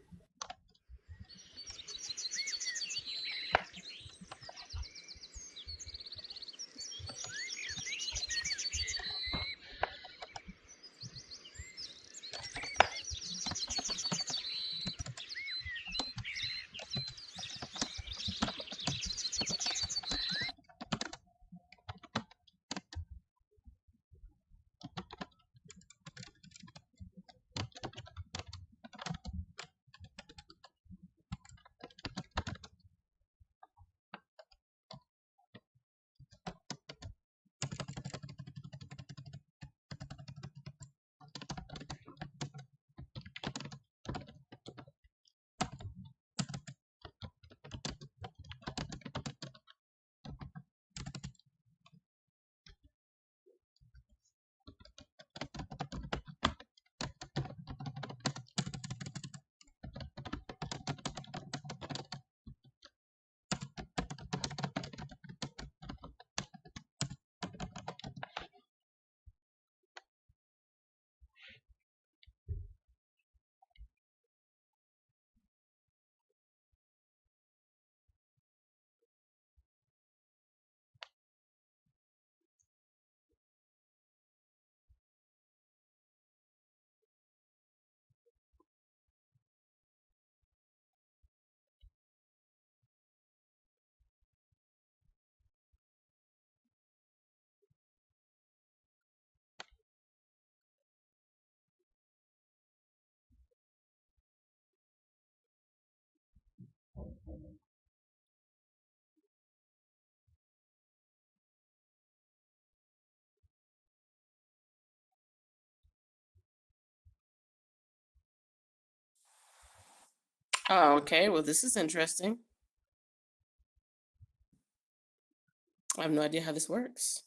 Oh, okay. Well, this is interesting. I have no idea how this works.